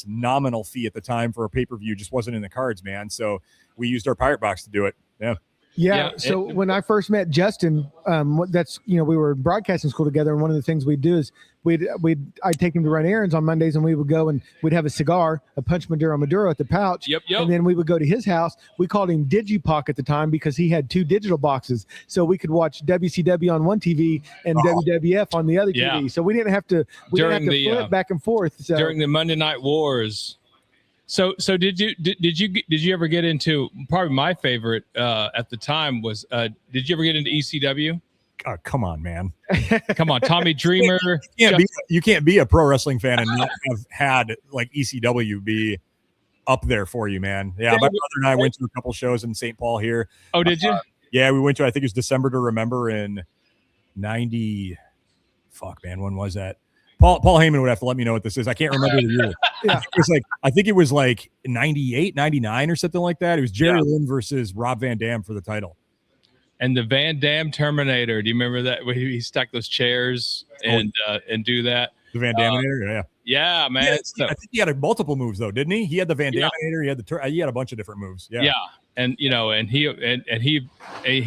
D: nominal fee at the time for a pay-per-view just wasn't in the cards, man. So we used our pirate box to do it. Yeah.
A: Yeah. So when I first met Justin, we were in broadcasting school together. And one of the things we'd do is I'd take him to run errands on Mondays, and we would go and we'd have a cigar, a Punch Maduro at the pouch.
B: Yep.
A: And then we would go to his house. We called him Digipock at the time because he had 2 digital boxes. So we could watch WCW on one TV and WWF on the other TV. So we didn't have to, flip back and forth. So
B: during the Monday Night Wars. So did you ever get into probably my favorite at the time was did you ever get into ECW?
D: Come on, man.
B: Come on, Tommy Dreamer.
D: You can't be a pro wrestling fan and not have had like ECW be up there for you, man. Yeah, my brother and I went to a couple shows in St. Paul here.
B: Oh, did you?
D: Yeah, we went to, I think it was December to Remember in 90. Fuck, man, when was that? Paul Heyman would have to let me know what this is. I can't remember the year.
A: Yeah.
D: I think it was like 98, 99 or something like that. It was Jerry Lynn versus Rob Van Dam for the title.
B: And the Van Dam Terminator. Do you remember that? Where he stacked those chairs and do that?
D: The Van Daminator, yeah.
B: Yeah, man.
D: I think he had multiple moves though, didn't he? He had the Van Daminator. He had a bunch of different moves. Yeah.
B: Yeah. And he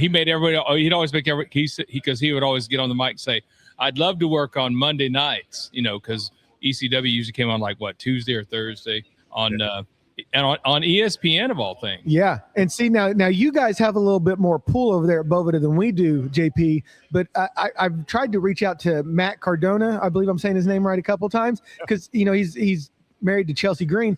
B: made everybody. He'd always make everybody. Because he would always get on the mic and say, "I'd love to work on Monday nights," because ECW usually came on like Tuesday or Thursday on on ESPN of all things.
A: Yeah, and see now you guys have a little bit more pull over there at Boveda than we do, JP. But I've tried to reach out to Matt Cardona. I believe I'm saying his name right a couple times because he's married to Chelsea Green,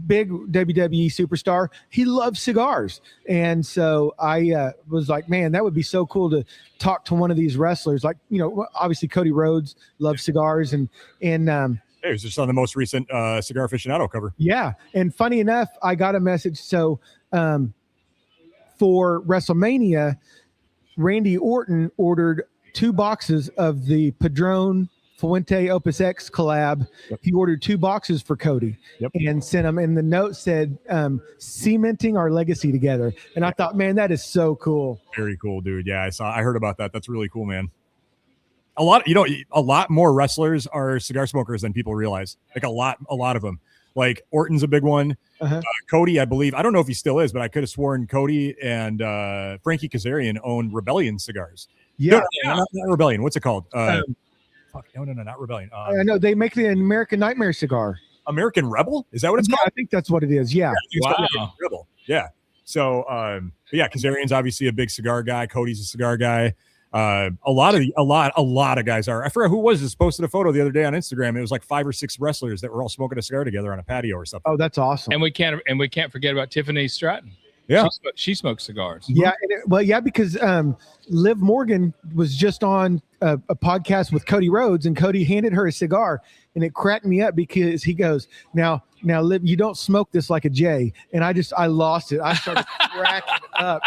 A: big WWE superstar. He loves cigars, and so I was like, man, that would be so cool to talk to one of these wrestlers. Like obviously Cody Rhodes loves cigars, and
D: it was just on the most recent Cigar Aficionado cover.
A: Yeah. And funny enough, I got a message. So for WrestleMania, Randy Orton ordered 2 boxes of the Padron Fuente Opus X collab. Yep. He ordered 2 boxes for Cody and sent them. And the note said, cementing our legacy together. And I thought, man, that is so cool.
D: Very cool, dude. Yeah, I heard about that. That's really cool, man. A lot more wrestlers are cigar smokers than people realize. Like a lot of them. Like Orton's a big one. Cody, I believe. I don't know if he still is, but I could have sworn Cody and Frankie Kazarian own Rebellion cigars.
A: Yeah,
D: not Rebellion. What's it called? No, not Rebellion.
A: I know they make the American Nightmare cigar.
D: American Rebel? Is that what it's called?
A: I think that's what it is. Yeah.
D: Wow. Rebel. Yeah. So, Kazarian's obviously a big cigar guy. Cody's a cigar guy. A lot of guys are. I forgot who was just posted a photo the other day on Instagram. It was like 5 or 6 wrestlers that were all smoking a cigar together on a patio or something.
A: Oh, that's awesome.
B: And we can't forget about Tiffany Stratton.
D: Yeah.
B: She smokes cigars.
A: Yeah. Because Liv Morgan was just on a podcast with Cody Rhodes, and Cody handed her a cigar, and it cracked me up because he goes, now, Liv, you don't smoke this like a J. And I lost it. I started cracking up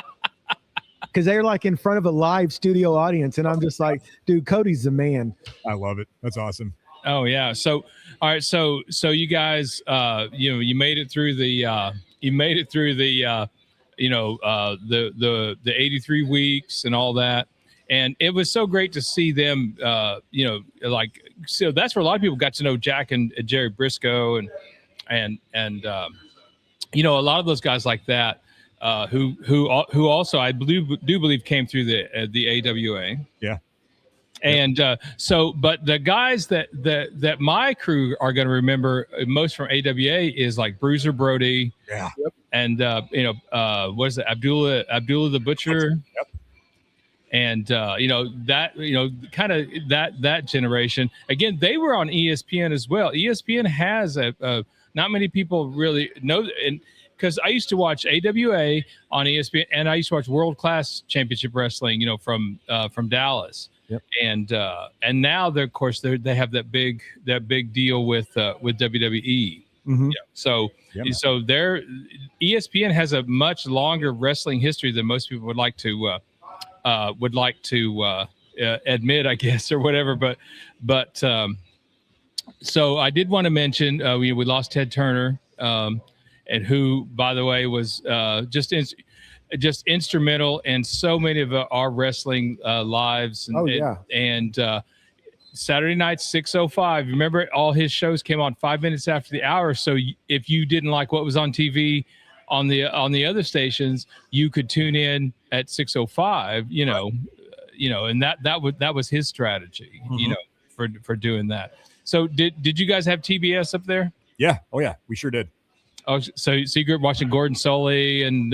A: because they're like in front of a live studio audience. And I'm just like, dude, Cody's the man.
D: I love it. That's awesome.
B: Oh yeah. So, all right. So you guys, you made it through the, the 83 weeks and all that. And it was so great to see them, so that's where a lot of people got to know Jack and Jerry Briscoe and a lot of those guys like that, who also I do believe came through the AWA.
D: Yeah.
B: And but the guys that my crew are going to remember most from AWA is like Bruiser Brody,
D: yeah,
B: and what is it, Abdullah the Butcher,
D: yep,
B: and kind of that generation. Again, they were on ESPN as well. ESPN has not many people really know, and because I used to watch AWA on ESPN, and I used to watch World Class Championship Wrestling, from Dallas.
D: Yep.
B: And now they have that big deal with WWE.
D: Mm-hmm.
B: Yeah. So their ESPN has a much longer wrestling history than most people would like to admit, I guess, or whatever. But so I did want to mention we lost Ted Turner, and who, by the way, was just instrumental in so many of our wrestling lives. And Saturday night, 6:05. Remember, all his shows came on 5 minutes after the hour. So if you didn't like what was on TV on the other stations, you could tune in at 6:05. And that was his strategy. Mm-hmm. For doing that. So did you guys have TBS up there?
D: Yeah. Oh yeah, we sure did.
B: Oh, so you grew up watching Gordon Sully and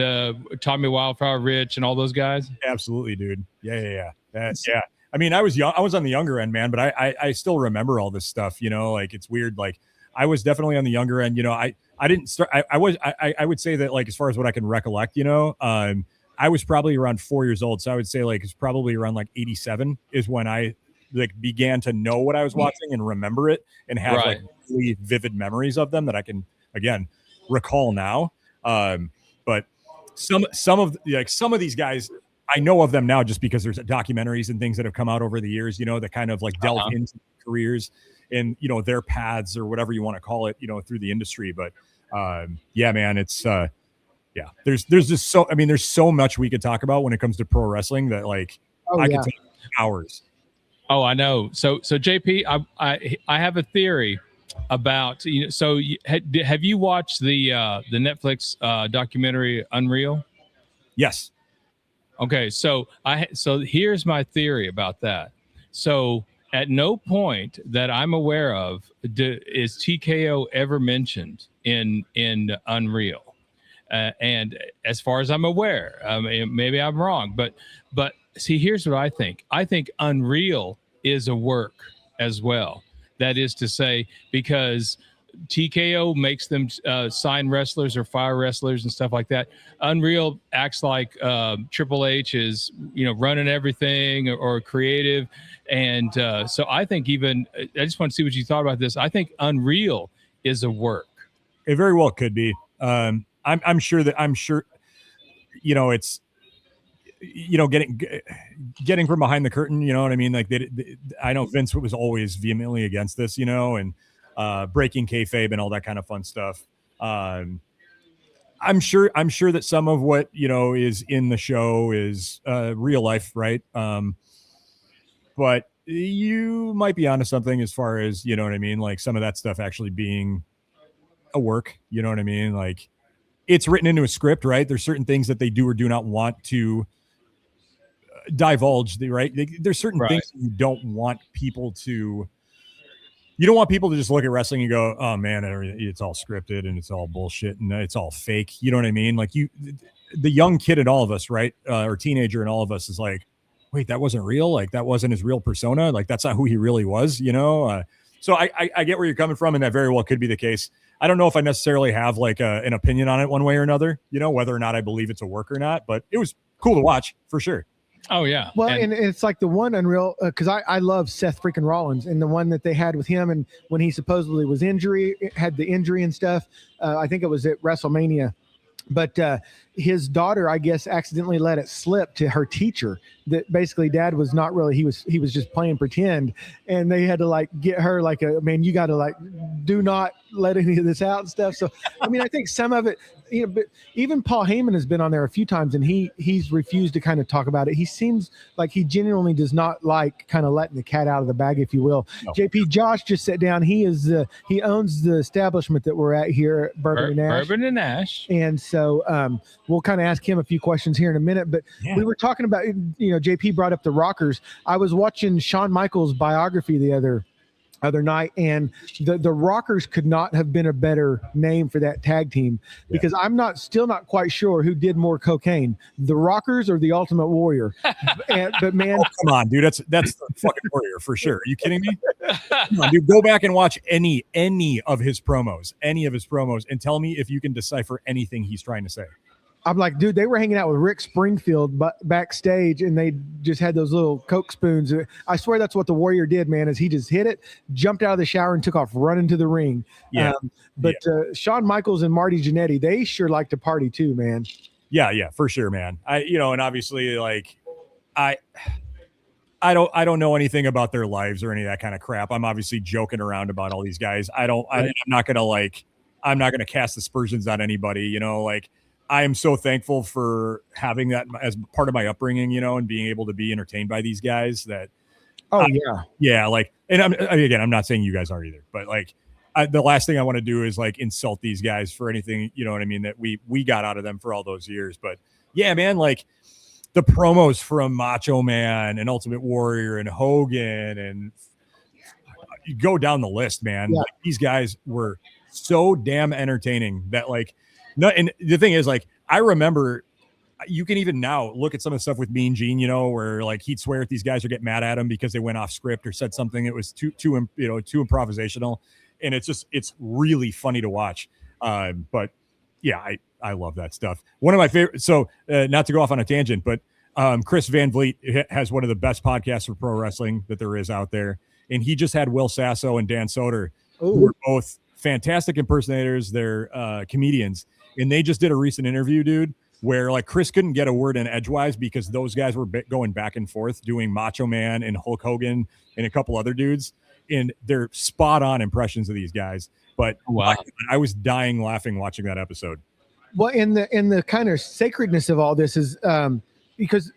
B: Tommy Wildflower Rich and all those guys?
D: Absolutely, dude. Yeah. Yeah. I mean, I was young. I was on the younger end, man, but I still remember all this stuff. Like it's weird. Like I was definitely on the younger end. I didn't start. I would say that, like, as far as what I can recollect, I was probably around 4 years old. So I would say like it's probably around like 87 is when I began to know what I was watching and remember it and have like really vivid memories of them that I can again recall now. But some of these guys, I know of them now just because there's documentaries and things that have come out over the years, that kind of like delve into careers and, their paths or whatever you want to call it, through the industry. But yeah, man, it's there's just there's so much we could talk about when it comes to pro wrestling that I could take hours.
B: Oh, I know. So JP, I have a theory about, so have you watched the Netflix documentary Unreal?
D: Yes.
B: Okay, so here's my theory about that. So at no point that I'm aware of is TKO ever mentioned in Unreal, and as far as I'm aware, maybe I'm wrong, but see, here's what I think. I think Unreal is a work as well. That is to say, because TKO makes them sign wrestlers or fire wrestlers and stuff like that. Unreal acts like Triple H is, running everything or creative. And so I think I just want to see what you thought about this. I think Unreal is a work.
D: It very well could be. I'm sure, it's, getting from behind the curtain, you know what I mean? Like I know Vince was always vehemently against this, and breaking kayfabe and all that kind of fun stuff. I'm sure that some of what, is in the show is real life. Right. But you might be onto something as far as, you know what I mean? Like some of that stuff actually being a work, you know what I mean? Like it's written into a script, right? There's certain things that they do or do not want to divulge, right? There's certain things you don't want people to just look at wrestling and go, oh man, it's all scripted and it's all bullshit and it's all fake. You know what I mean? Like the young kid in all of us, right? Or teenager in all of us is like, wait, that wasn't real. Like that wasn't his real persona. Like that's not who he really was, So I get where you're coming from, and that very well could be the case. I don't know if I necessarily have like an opinion on it one way or another, you know, whether or not I believe it's a work or not, but it was cool to watch for sure.
B: Oh yeah.
A: Well, and it's like the one Unreal, because I love Seth freaking Rollins, and the one that they had with him, and when he supposedly was had the injury and stuff. I think it was at WrestleMania. But his daughter, I guess, accidentally let it slip to her teacher that basically dad was not really, he was just playing pretend, and they had to like get her like you got to like do not let any of this out and stuff. So I mean, I think some of it, you know, but even Paul Heyman has been on there a few times, and he's refused to kind of talk about it. He seems like he genuinely does not like kind of letting the cat out of the bag, if you will. No. JP Josh just sat down. He owns the establishment that we're at here at Bourbon and Ash. And so we'll kind of ask him a few questions here in a minute. But we were talking about, you know, JP brought up the Rockers. I was watching Shawn Michaels' biography the other night, and the Rockers could not have been a better name for that tag team, because I'm still not quite sure who did more cocaine, the Rockers or the Ultimate Warrior. But man,
D: come on, dude, that's the fucking Warrior for sure. Are you kidding me? Come on, dude, go back and watch any of his promos, and tell me if you can decipher anything he's trying to say.
A: I'm like, dude, they were hanging out with Rick Springfield backstage, and they just had those little Coke spoons. I swear that's what the Warrior did, man, is he just hit it, jumped out of the shower, and took off running to the ring. Yeah. Shawn Michaels and Marty Jannetty, they sure like to party too, man.
D: Yeah, for sure, man. And obviously, like, I don't know anything about their lives or any of that kind of crap. I'm obviously joking around about all these guys. I'm not gonna cast aspersions on anybody, you know, like. I am so thankful for having that as part of my upbringing, you know, and being able to be entertained by these guys that. Like, and I'm not saying you guys are either, but like, the last thing I want to do is like insult these guys for anything, you know what I mean, that we got out of them for all those years. But yeah, man, like the promos from Macho Man and Ultimate Warrior and Hogan, and you go down the list, man. Yeah. Like, these guys were so damn entertaining that like. No, and the thing is, like, I remember, you can even now look at some of the stuff with Mean Gene, you know, where like he'd swear at these guys or get mad at him because they went off script or said something that was too improvisational, and it's really funny to watch. But yeah, I love that stuff. One of my favorite. So not to go off on a tangent, but Chris Van Vliet has one of the best podcasts for pro wrestling that there is out there, and he just had Will Sasso and Dan Soder, who are both fantastic impersonators. They're comedians. And they just did a recent interview, dude, where like Chris couldn't get a word in edgewise because those guys were going back and forth doing Macho Man and Hulk Hogan and a couple other dudes. And they're spot on impressions of these guys. But wow. I was dying laughing watching that episode.
A: Well, in the kind of sacredness of all this is because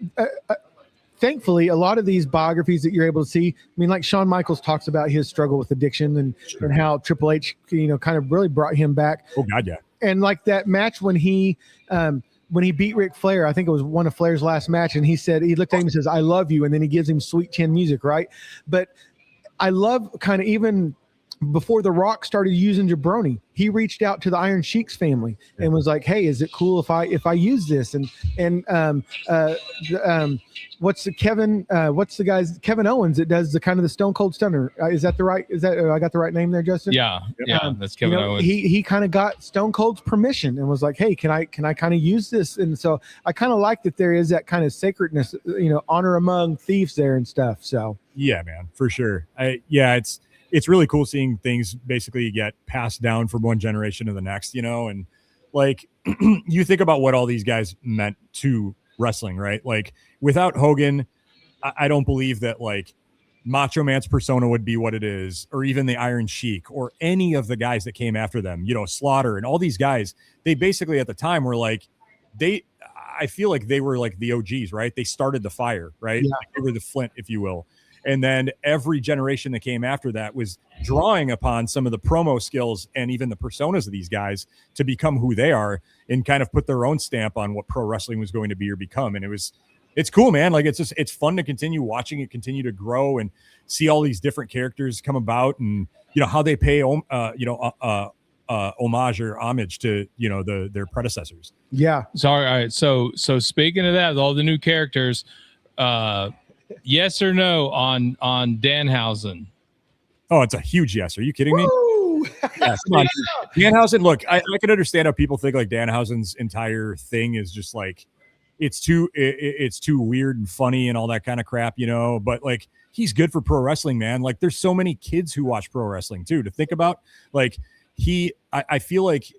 A: thankfully, a lot of these biographies that you're able to see, I mean, like Shawn Michaels talks about his struggle with addiction and how Triple H, you know, kind of really brought him back.
D: Oh God, yeah.
A: And like that match when he beat Ric Flair, I think it was one of Flair's last match, and he looked at him and says, "I love you," and then he gives him Sweet Chin Music, right? But I love kind of even before The Rock started using Jabroni, he reached out to the Iron Sheik's family and was like, "Hey, is it cool if I use this?" What's the guy's Kevin Owens that does the kind of the Stone Cold Stunner? I got the right name there, Justin?
B: Yeah, that's Kevin Owens.
A: He kind of got Stone Cold's permission and was like, "Hey, can I kind of use this?" And so I kind of like that there is that kind of sacredness, you know, honor among thieves there and stuff. So
D: yeah, man, for sure. It's really cool seeing things basically get passed down from one generation to the next, you know, and like you think about what all these guys meant to wrestling, right? Like without Hogan, I don't believe that like Macho Man's persona would be what it is, or even the Iron Sheik or any of the guys that came after them, you know, Slaughter and all these guys. They basically at the time were like, I feel like they were like the OGs, right? They started the fire, right?
A: Yeah.
D: Like they were the Flint, if you will. And then every generation that came after that was drawing upon some of the promo skills and even the personas of these guys to become who they are and kind of put their own stamp on what pro wrestling was going to be or become. And it's cool, man. Like it's fun to continue watching it, continue to grow and see all these different characters come about and, you know, how they pay, homage or homage to, you know, their predecessors.
A: Yeah.
B: Sorry. All right. So speaking of that, all the new characters, yes or no on Danhausen?
D: Oh, it's a huge yes. Are you kidding me?
A: Woo!
D: Yeah, come on. Danhausen, look, I can understand how people think like Danhausen's entire thing is just like it's too weird and funny and all that kind of crap, you know. But like he's good for pro wrestling, man. Like there's so many kids who watch pro wrestling too. To think about, like I feel like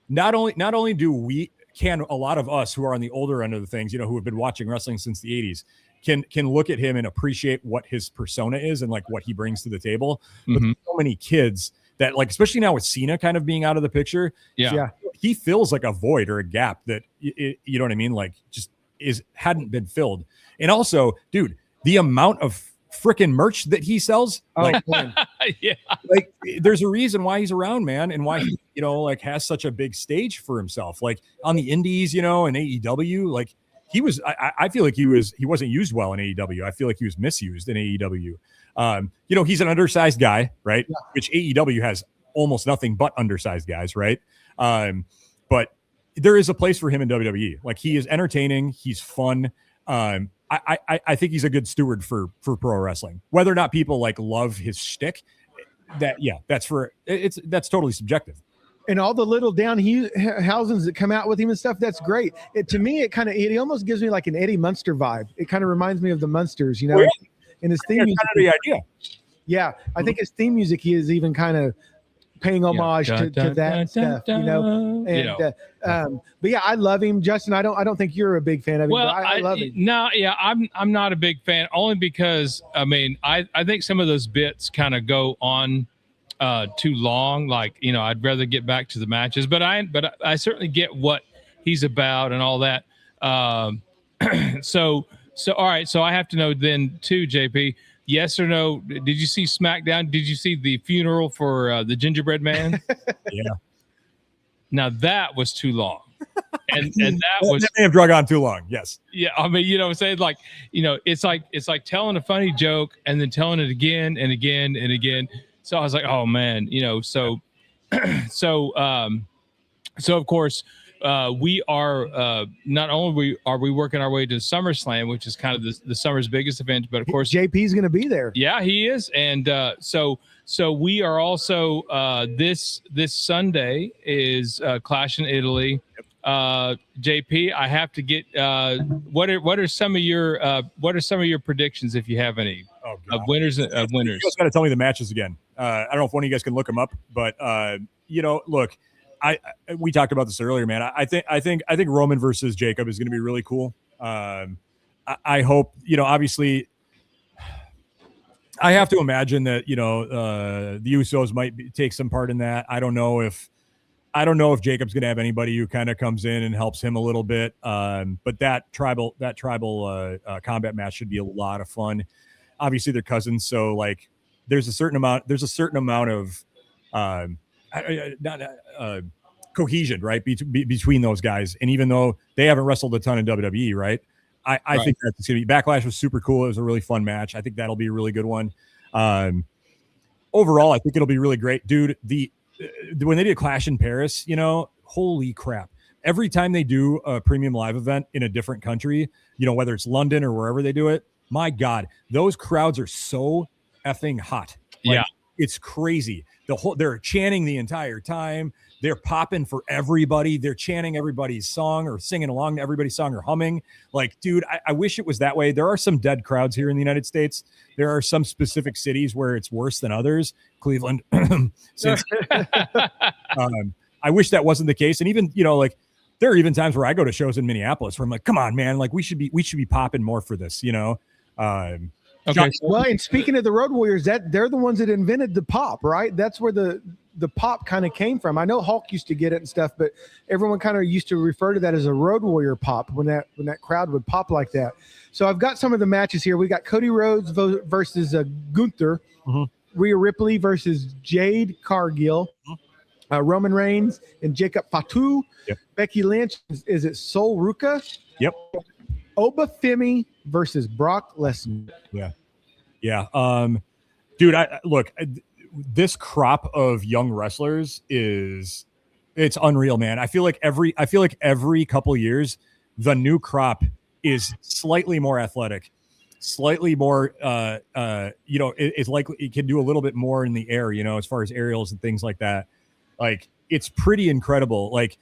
D: not only can a lot of us who are on the older end of the things, you know, who have been watching wrestling since the 80s, can look at him and appreciate what his persona is and like what he brings to the table. But there's so many kids that like, especially now with Cena kind of being out of the picture, he fills like a void or a gap that you know what I mean, like just hadn't been filled. And also, dude, the amount of freaking merch that he sells, like like there's a reason why he's around, man, and why he, you know, like has such a big stage for himself, like on the indies, you know, and AEW. Like he was, I feel like he wasn't used well in AEW. I feel like he was misused in AEW. You know, he's an undersized guy, right? Yeah. Which AEW has almost nothing but undersized guys, right? But there is a place for him in WWE. Like he is entertaining, he's fun. I think he's a good steward for pro wrestling. Whether or not people like love his shtick, that's totally subjective.
A: And all the little Danhausens that come out with him and stuff, that's great. To me, it almost gives me like an Eddie Munster vibe. It kind of reminds me of the Munsters, you know. And his theme music,
D: kind of the idea.
A: Yeah, I think his theme music, he is even kind of paying homage to that stuff, you know. And but yeah, I love him, Justin. I don't think you're a big fan of him.
B: Well,
A: but I love him.
B: No, yeah, I'm not a big fan, only because I mean I think some of those bits kind of go on too long. Like, you know, I'd rather get back to the matches, but I certainly get what he's about and all that. So all right, so I have to know then too, JP. Yes or no? Did you see SmackDown? Did you see the funeral for the Gingerbread Man?
D: Yeah.
B: Now that was too long, and that was
D: they have drug on too long. Yes.
B: Yeah, I mean, you know what I'm saying? Like, you know, it's like telling a funny joke and then telling it again and again and again. So I was like, oh man, you know. So of course. We are not only are we working our way to SummerSlam, which is kind of the summer's biggest event, but of course
A: JP's going to be there.
B: Yeah, he is, and so we are also this Sunday is Clash in Italy. JP, I have to get what are some of your predictions, if you have any, of winners? You
D: guys got to tell me the matches again. I don't know if one of you guys can look them up, but you know, look. We talked about this earlier, man. I think Roman versus Jacob is going to be really cool. I hope, you know, obviously I have to imagine that, you know, the Usos might take some part in that. I don't know if Jacob's going to have anybody who kind of comes in and helps him a little bit. But that tribal combat match should be a lot of fun. Obviously they're cousins. So like there's a certain amount of, cohesion, right, between those guys. And even though they haven't wrestled a ton in WWE, right, I think that's going to be. Backlash was super cool. It was a really fun match. I think that'll be a really good one. Overall, I think it'll be really great, dude. When they did Clash in Paris, you know, holy crap! Every time they do a premium live event in a different country, you know, whether it's London or wherever they do it, my God, those crowds are so effing hot. Like, it's crazy. They're chanting the entire time. They're popping for everybody. They're chanting everybody's song or singing along to everybody's song or humming. Like, dude, I wish it was that way. There are some dead crowds here in the United States. There are some specific cities where it's worse than others. Cleveland. I wish that wasn't the case. And even, you know, like there are even times where I go to shows in Minneapolis where I'm like, come on, man, like we should be popping more for this, you know?
A: Okay. Well, and speaking of the Road Warriors, they're the ones that invented the pop, right? That's where the pop kind of came from. I know Hulk used to get it and stuff, but everyone kind of used to refer to that as a Road Warrior pop when that crowd would pop like that. So I've got some of the matches here. We got Cody Rhodes versus Gunther, Rhea Ripley versus Jade Cargill, Roman Reigns and Jacob Fatu, Becky Lynch. Is it Sol Ruka?
D: Yep.
A: Oba Femi versus Brock Lesnar.
D: Yeah. Dude, look, this crop of young wrestlers it's unreal, man. I feel like every couple years, the new crop is slightly more athletic. slightly more, it's likely it can do a little bit more in the air, as far as aerials and things like that. Like, it's pretty incredible. Like,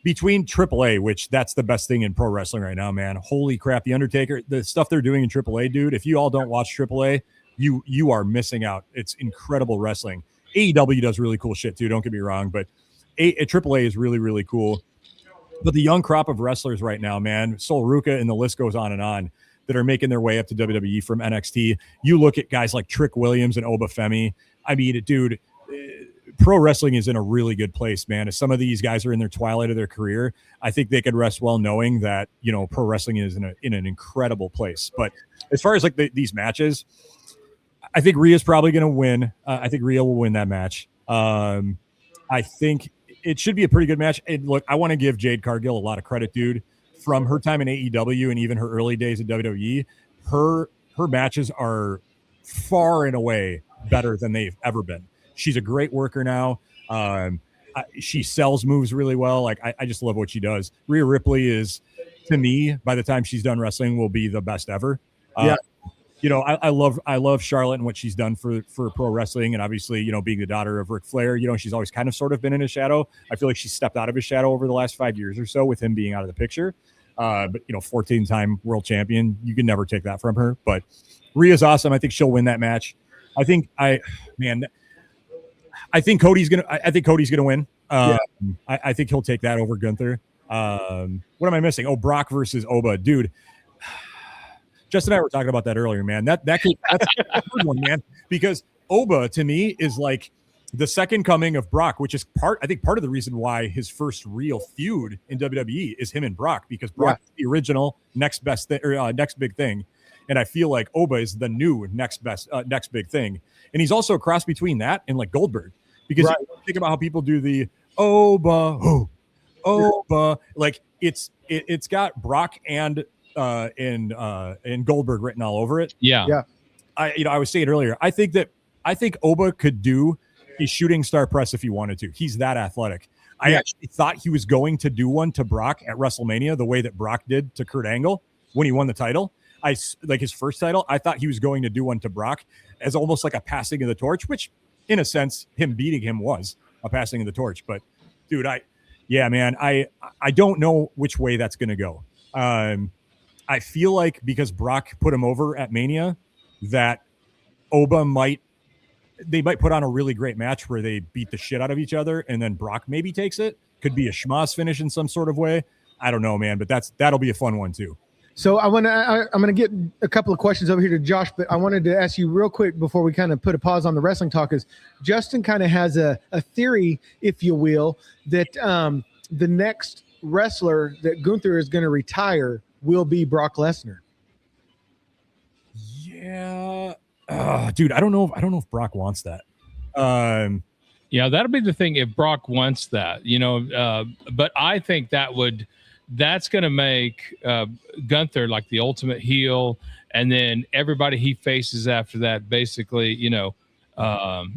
D: between AAA, which that's the best thing in pro wrestling right now, man. Holy crap. The Undertaker, the stuff they're doing in AAA, dude. If you all don't watch AAA, you are missing out. It's incredible wrestling. AEW does really cool shit too. Don't get me wrong, but AAA is really, really cool. But the young crop of wrestlers right now, man, Sol Ruca and the list goes on and on, that are making their way up to WWE from NXT. You look at guys like Trick Williams and Oba Femi. I mean, dude, pro wrestling is in a really good place, man. If some of these guys are in their twilight of their career, I think they could rest well knowing that, pro wrestling is in an incredible place. But as far as like these matches, I think Rhea's probably going to win. I think Rhea will win that match. I think it should be a pretty good match. And look, I want to give Jade Cargill a lot of credit, dude. From her time in AEW and even her early days in WWE, her matches are far and away better than they've ever been. She's a great worker now. She sells moves really well. Like, I just love what she does. Rhea Ripley is, to me, by the time she's done wrestling, will be the best ever. Yeah. I love Charlotte and what she's done for pro wrestling, and obviously, being the daughter of Ric Flair, she's always kind of sort of been in his shadow. I feel like she stepped out of his shadow over the last 5 years or so with him being out of the picture. But 14-time world champion, you can never take that from her. But Rhea's awesome. I think she'll win that match. I think Cody's gonna win. I think he'll take that over Gunther. What am I missing? Oh, Brock versus Oba, dude. Justin and I were talking about that earlier, man. That's a good one, man. Because Oba, to me, is like the second coming of Brock, which is part of the reason why his first real feud in WWE is him and Brock, because Brock is the original next big thing. And I feel like Oba is the new next big thing. And he's also a cross between that and like Goldberg, because you think about how people do the Oba, like it's got Brock and Goldberg written all over it.
B: Yeah.
D: I was saying earlier, I think Oba could do a shooting star press if he wanted to. He's that athletic. I actually thought he was going to do one to Brock at WrestleMania, the way that Brock did to Kurt Angle when he won the title. Like his first title, I thought he was going to do one to Brock as almost like a passing of the torch, which in a sense, him beating him was a passing of the torch. But dude, I don't know which way that's going to go. I feel like because Brock put him over at Mania, that Oba might put on a really great match where they beat the shit out of each other, and then Brock maybe takes it. Could be a schmoz finish in some sort of way. I don't know, man, but that'll be a fun one too.
A: So I'm gonna get a couple of questions over here to Josh, but I wanted to ask you real quick before we kind of put a pause on the wrestling talk. Is Justin kind of has a theory, if you will, that the next wrestler that Gunther is going to retire will be Brock Lesnar.
D: Yeah, dude, I don't know if Brock wants that.
B: Yeah, that'll be the thing if Brock wants that, but I think that's going to make Gunther like the ultimate heel, and then everybody he faces after that, basically, because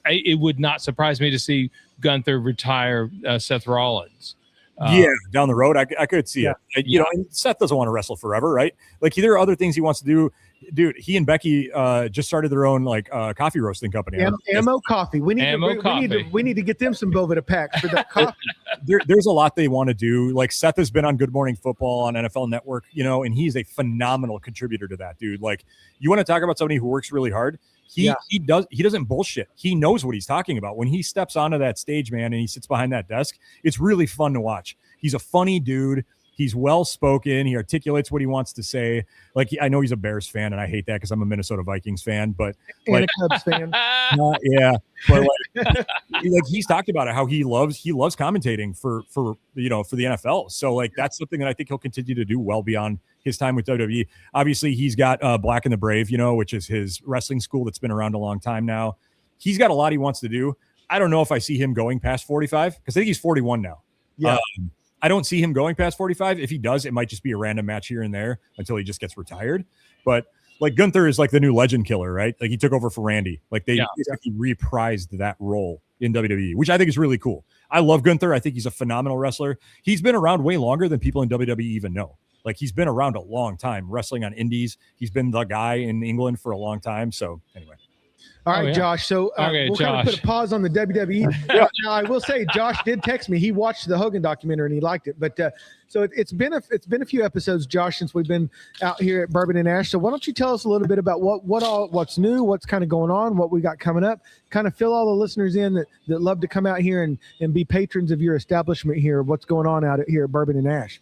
B: it would not surprise me to see Gunther retire Seth Rollins.
D: Down the road, I could see it. And Seth doesn't want to wrestle forever, right? Like, there are other things he wants to do. Dude, he and Becky just started their own coffee roasting company.
A: Ammo Coffee. We need to get them some Boveda packs for that coffee.
D: There's a lot they want to do. Like, Seth has been on Good Morning Football on NFL Network, and he's a phenomenal contributor to that, dude. Like, you want to talk about somebody who works really hard? He doesn't bullshit. He knows what he's talking about. When he steps onto that stage, man, and he sits behind that desk, it's really fun to watch. He's a funny dude. He's well-spoken. He articulates what he wants to say. Like, I know he's a Bears fan, and I hate that because I'm a Minnesota Vikings fan, but
A: and a Cubs fan.
D: But he's talked about it, how he loves commentating for the NFL. So that's something that I think he'll continue to do well beyond his time with WWE. Obviously, he's got Black and the Brave, which is his wrestling school that's been around a long time now. He's got a lot he wants to do. I don't know if I see him going past 45, because I think he's 41 now. Yeah. I don't see him going past 45. If he does, it might just be a random match here and there until he just gets retired. But Gunther is like the new legend killer, right? Like, he took over for Randy. Like, they reprised that role in WWE, which I think is really cool. I love Gunther. I think he's a phenomenal wrestler. He's been around way longer than people in WWE even know. Like, he's been around a long time, wrestling on indies. He's been the guy in England for a long time. So anyway.
A: All right, Josh. So we'll kind of put a pause on the WWE. Now, I will say, Josh did text me. He watched the Hogan documentary and he liked it. But so it's been a few episodes, Josh, since we've been out here at Bourbon and Ash. So why don't you tell us a little bit about what's new, what's kind of going on, what we got coming up? Kind of fill all the listeners in that love to come out here and be patrons of your establishment here. What's going on out here at Bourbon and Ash?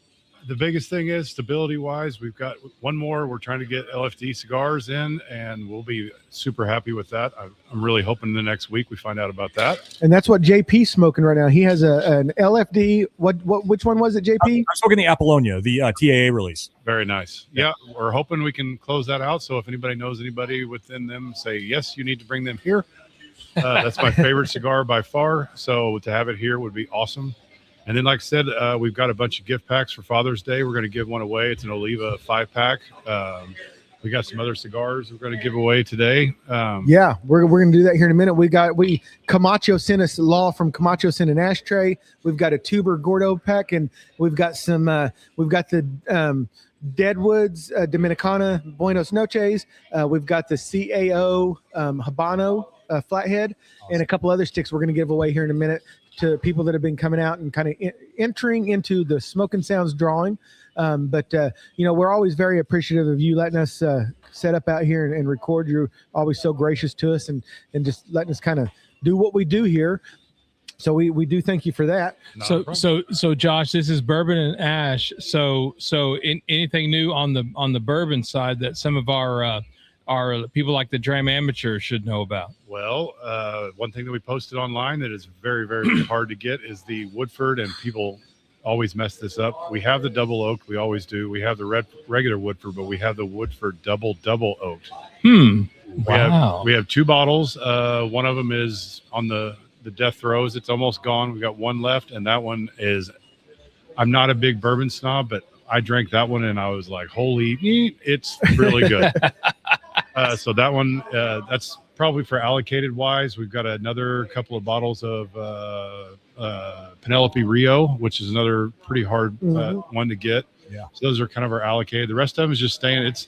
F: The biggest thing is stability-wise. We've got one more. We're trying to get LFD cigars in, and we'll be super happy with that. I'm really hoping the next week we find out about that.
A: And that's what JP's smoking right now. He has an LFD. Which one was it, JP?
D: I'm smoking the Apollonia, the TAA release.
F: Very nice. Yeah, we're hoping we can close that out. So if anybody knows anybody within them, say, yes, you need to bring them here. That's my favorite cigar by far. So to have it here would be awesome. And then, like I said, we've got a bunch of gift packs for Father's Day. We're going to give one away. It's an Oliva 5-pack. We got some other cigars we're going to give away today.
A: Yeah, we're going to do that here in a minute. Camacho sent us Law from Camacho sent an ashtray. We've got a Tuber Gordo pack, and we've got the Deadwoods Dominicana Buenos Noches. We've got the CAO Habano flathead, and a couple other sticks we're going to give away here in a minute to people that have been coming out and kind of entering into the Smokin Sounds drawing. But we're always very appreciative of you letting us set up out here and record. You're always so gracious to us and just letting us kind of do what we do here. So we do thank you for that.
B: So Josh, this is Bourbon and Ash. So anything new on the bourbon side that some of our people like the Dram Amateur should know about?
F: Well, one thing that we posted online that is very, very hard to get is the Woodford, and people always mess this up. We have the double oaked. We always do. We have the regular Woodford, but we have the Woodford double oaked.
B: Wow.
F: We have 2 bottles. One of them is on the death throes. It's almost gone. We got one left, and that one is, I'm not a big bourbon snob, but I drank that one and I was like, holy, it's really good. So that one, that's probably for allocated wise. We've got another couple of bottles of Penelope Rio, which is another pretty hard one to get.
D: Yeah.
F: So those are kind of our allocated. The rest of them is just staying. It's,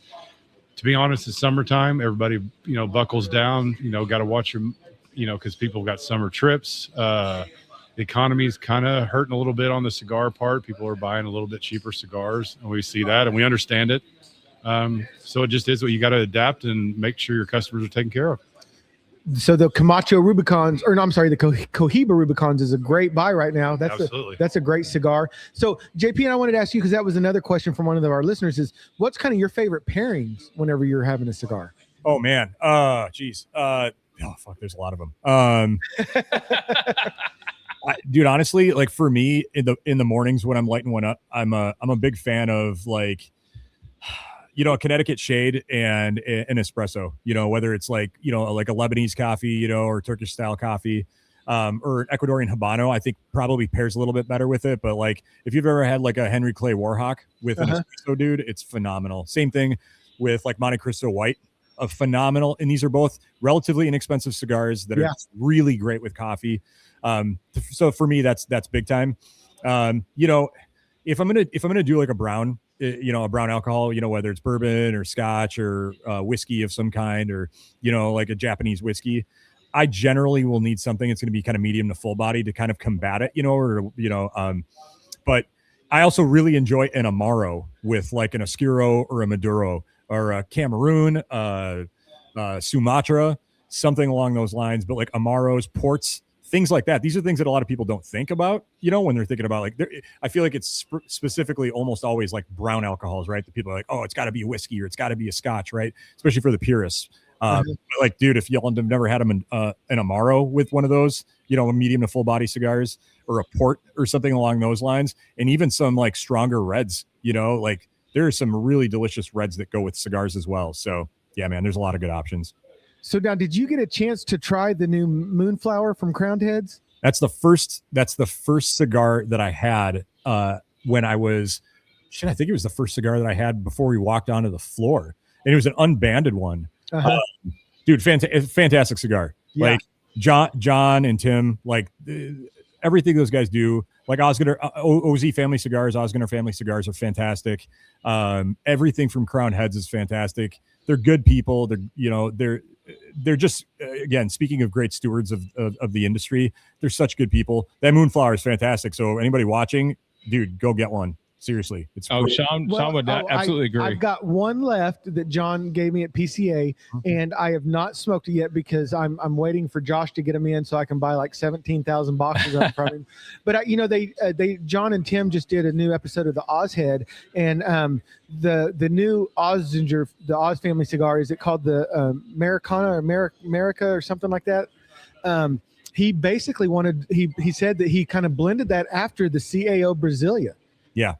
F: to be honest, it's summertime. Everybody, buckles down, got to watch your, because people got summer trips. The economy is kind of hurting a little bit on the cigar part. People are buying a little bit cheaper cigars, and we see that and we understand it. So it just is what you got to adapt and make sure your customers are taken care of.
A: So the Camacho Rubicons, the Cohiba Rubicons is a great buy right now.
F: Absolutely.
A: That's a great cigar. So JP, and I wanted to ask you, because that was another question from one of our listeners, is what's kind of your favorite pairings whenever you're having a cigar?
D: Oh man. Geez. There's a lot of them. Dude, honestly, like for me in the mornings when I'm lighting one up, I'm a big fan of like, a Connecticut shade and an espresso, whether it's like a Lebanese coffee, or Turkish style coffee, or an Ecuadorian Habano, I think probably pairs a little bit better with it. But like, if you've ever had like a Henry Clay Warhawk with an espresso, dude, it's phenomenal. Same thing with like Monte Cristo White, a phenomenal. And these are both relatively inexpensive cigars that are really great with coffee. So for me, that's big time. If I'm gonna do like a brown, a brown alcohol, whether it's bourbon or scotch or whiskey of some kind, or like a Japanese whiskey, I generally will need something that's going to be kind of medium to full body to kind of combat it, but I also really enjoy an Amaro with like an Oscuro or a Maduro or a Cameroon, Sumatra, something along those lines. But like Amaros, ports, things like that. These are things that a lot of people don't think about, when they're thinking about like, I feel like it's specifically almost always like brown alcohols, right? That people are like, oh, it's got to be a whiskey or it's got to be a scotch, right? Especially for the purists. But like, dude, if y'all have never had an Amaro with one of those, medium to full body cigars or a port or something along those lines, and even some like stronger reds, like there are some really delicious reds that go with cigars as well. So yeah, man, there's a lot of good options.
A: So now, did you get a chance to try the new Moonflower from Crowned Heads?
D: That's the first cigar that I had when I was, I think it was the first cigar that I had before we walked onto the floor. And it was an unbanded one. Dude, fantastic cigar. Yeah. Like John and Tim, like everything those guys do, like Osgood, OZ Family Cigars, Osgood Family Cigars are fantastic. Everything from Crown Heads is fantastic. They're good people. They're just, again, speaking of great stewards of the industry, they're such good people. That Moonflower is fantastic. So anybody watching, dude, go get one. Seriously, it's
B: Sean would absolutely agree.
A: I've got one left that John gave me at PCA, and I have not smoked it yet because I'm waiting for Josh to get them in so I can buy like 17,000 boxes of them from him. But they John and Tim just did a new episode of the Oz Head, and the new Ozinger, the Oz Family cigar, is it called the Americana or America or something like that? He basically he said that he kind of blended that after the CAO Brasilia.
D: Yeah.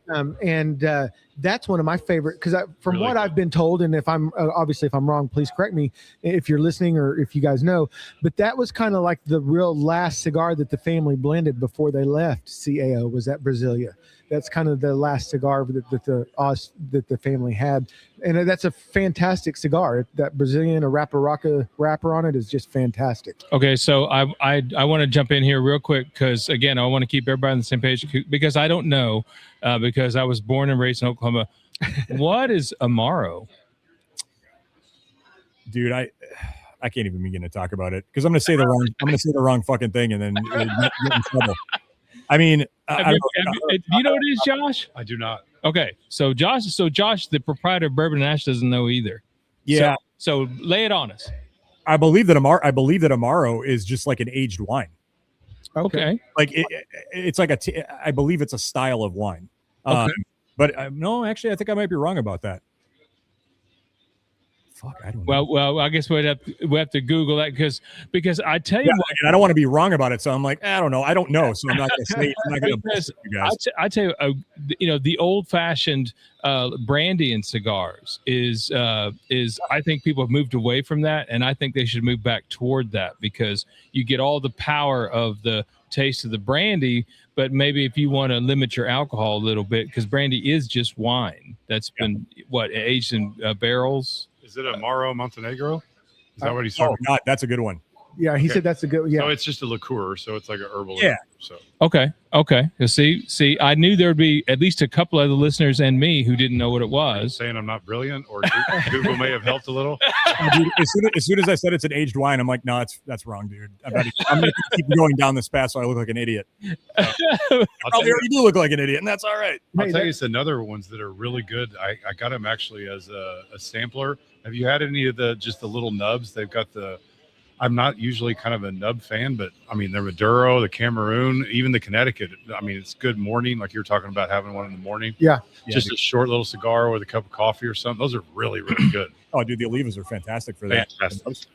A: That's one of my favorite, because from
F: Really
A: what
F: good.
A: I've been told, and if I'm obviously if I'm wrong, please correct me if you're listening or if you guys know, but that was kind of like the real last cigar that the family blended before they left CAO, was that Brasilia. That's kind of the last cigar that the family had, and that's a fantastic cigar. That Brazilian, a wrapper on it is just fantastic.
B: Okay, so I want to jump in here real quick because, again, I want to keep everybody on the same page because I don't know, because I was born and raised in Oklahoma. What is Amaro?
D: Dude, I can't even begin to talk about it because I'm gonna say the wrong fucking thing and then get in trouble. I mean,
B: Do you know what it is, Josh?
F: I do not.
B: Okay, so Josh, the proprietor of Bourbon and Ash, doesn't know either.
D: Yeah.
B: So lay it on us.
D: I believe that Amaro is just like an aged wine.
B: Okay.
D: Like it's like I believe it's a style of wine.
B: Okay.
D: But no, actually, I think I might be wrong about that. Fuck, I don't know.
B: Well, I guess we have to Google that because I tell you what,
D: I don't want to be wrong about it, so I'm like, I don't know, so I'm not going to say. I'm not going to
B: because
D: you guys.
B: I tell you, the old-fashioned brandy and cigars is I think people have moved away from that, and I think they should move back toward that because you get all the power of the taste of the brandy, but maybe if you want to limit your alcohol a little bit, because brandy is just wine that's been aged in barrels.
F: Is it Amaro Montenegro? Is that what he's talking
D: God, that's a good one.
A: Yeah, he said that's a good. Yeah,
F: So it's just a liqueur, so it's like an herbal.
D: Yeah.
F: So
B: Okay. See, I knew there'd be at least a couple of the listeners and me who didn't know what it
F: I'm
B: was.
F: saying I'm not brilliant, or Google may have helped a little.
D: Dude, as soon as I said it's an aged wine, I'm like, no, that's wrong, dude. I'm going to keep going down this path so I look like an idiot.
F: I'll tell
D: Probably
F: you,
D: already do look like an idiot, and that's all right.
F: I'll tell you it's another ones that are really good. I got them actually as a sampler. Have you had any of the little nubs? They've got I'm not usually kind of a nub fan, but I mean, the Maduro, the Cameroon, even the Connecticut. I mean, it's good morning, like you're talking about having one in the morning.
A: Yeah.
F: Just a short little cigar with a cup of coffee or something. Those are really, really good.
D: Oh, dude, the Olivas are fantastic for that.
F: Fantastic.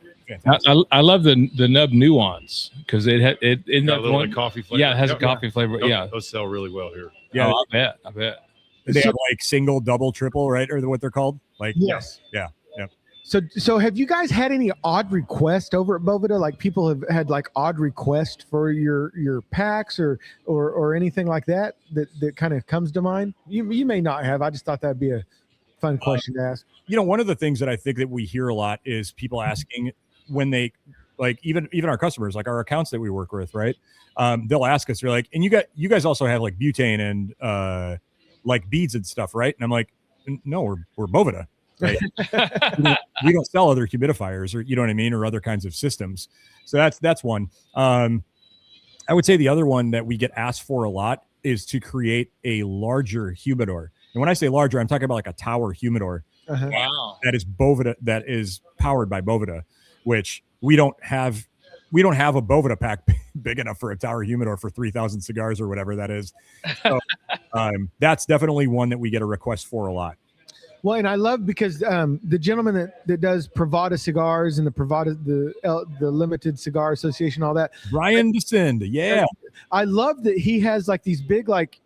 B: I love the nub nuance because it
F: Got a little
B: one,
F: like coffee flavor.
B: yeah, it has
F: Yep.
B: a coffee flavor.
F: Those,
B: Yeah.
F: those sell really well here.
D: Yeah,
B: Oh, I bet.
D: they have like single, double, triple, right? Or what they're called? Like,
A: Yes.
D: Yeah.
A: So have you guys had any odd requests over at Boveda? Like people have had like odd requests for your packs or anything like that kind of comes to mind? You may not have. I just thought that'd be a fun question to ask.
D: One of the things that I think that we hear a lot is people asking when they like even our customers, like our accounts that we work with, right? They'll ask us, they're like, and you guys also have like butane and like beads and stuff, right? And I'm like, no, we're Boveda. Right. we don't sell other humidifiers or, you know what I mean? Or other kinds of systems. So that's one. I would say the other one that we get asked for a lot is to create a larger humidor. And when I say larger, I'm talking about like a tower humidor.
A: Uh-huh.
B: Wow.
D: That is Boveda, that is powered by Boveda, which we don't have a Boveda pack big enough for a tower humidor for 3,000 cigars or whatever that is. So that's definitely one that we get a request for a lot.
A: Well, and I love because the gentleman that does Boveda Cigars and the Limited Cigar Association, all that.
D: Brian Descend, yeah.
A: I love that he has like these big like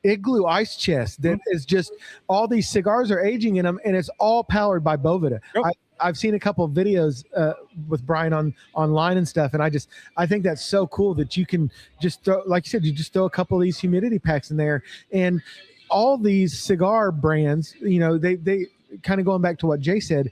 A: igloo ice chests that is just all these cigars are aging in them, and it's all powered by Boveda.
D: Yep.
A: I've seen a couple of videos with Brian online and stuff, and I think that's so cool that you can just throw, like you said, you just throw a couple of these humidity packs in there, and all these cigar brands, they kind of going back to what Jay said,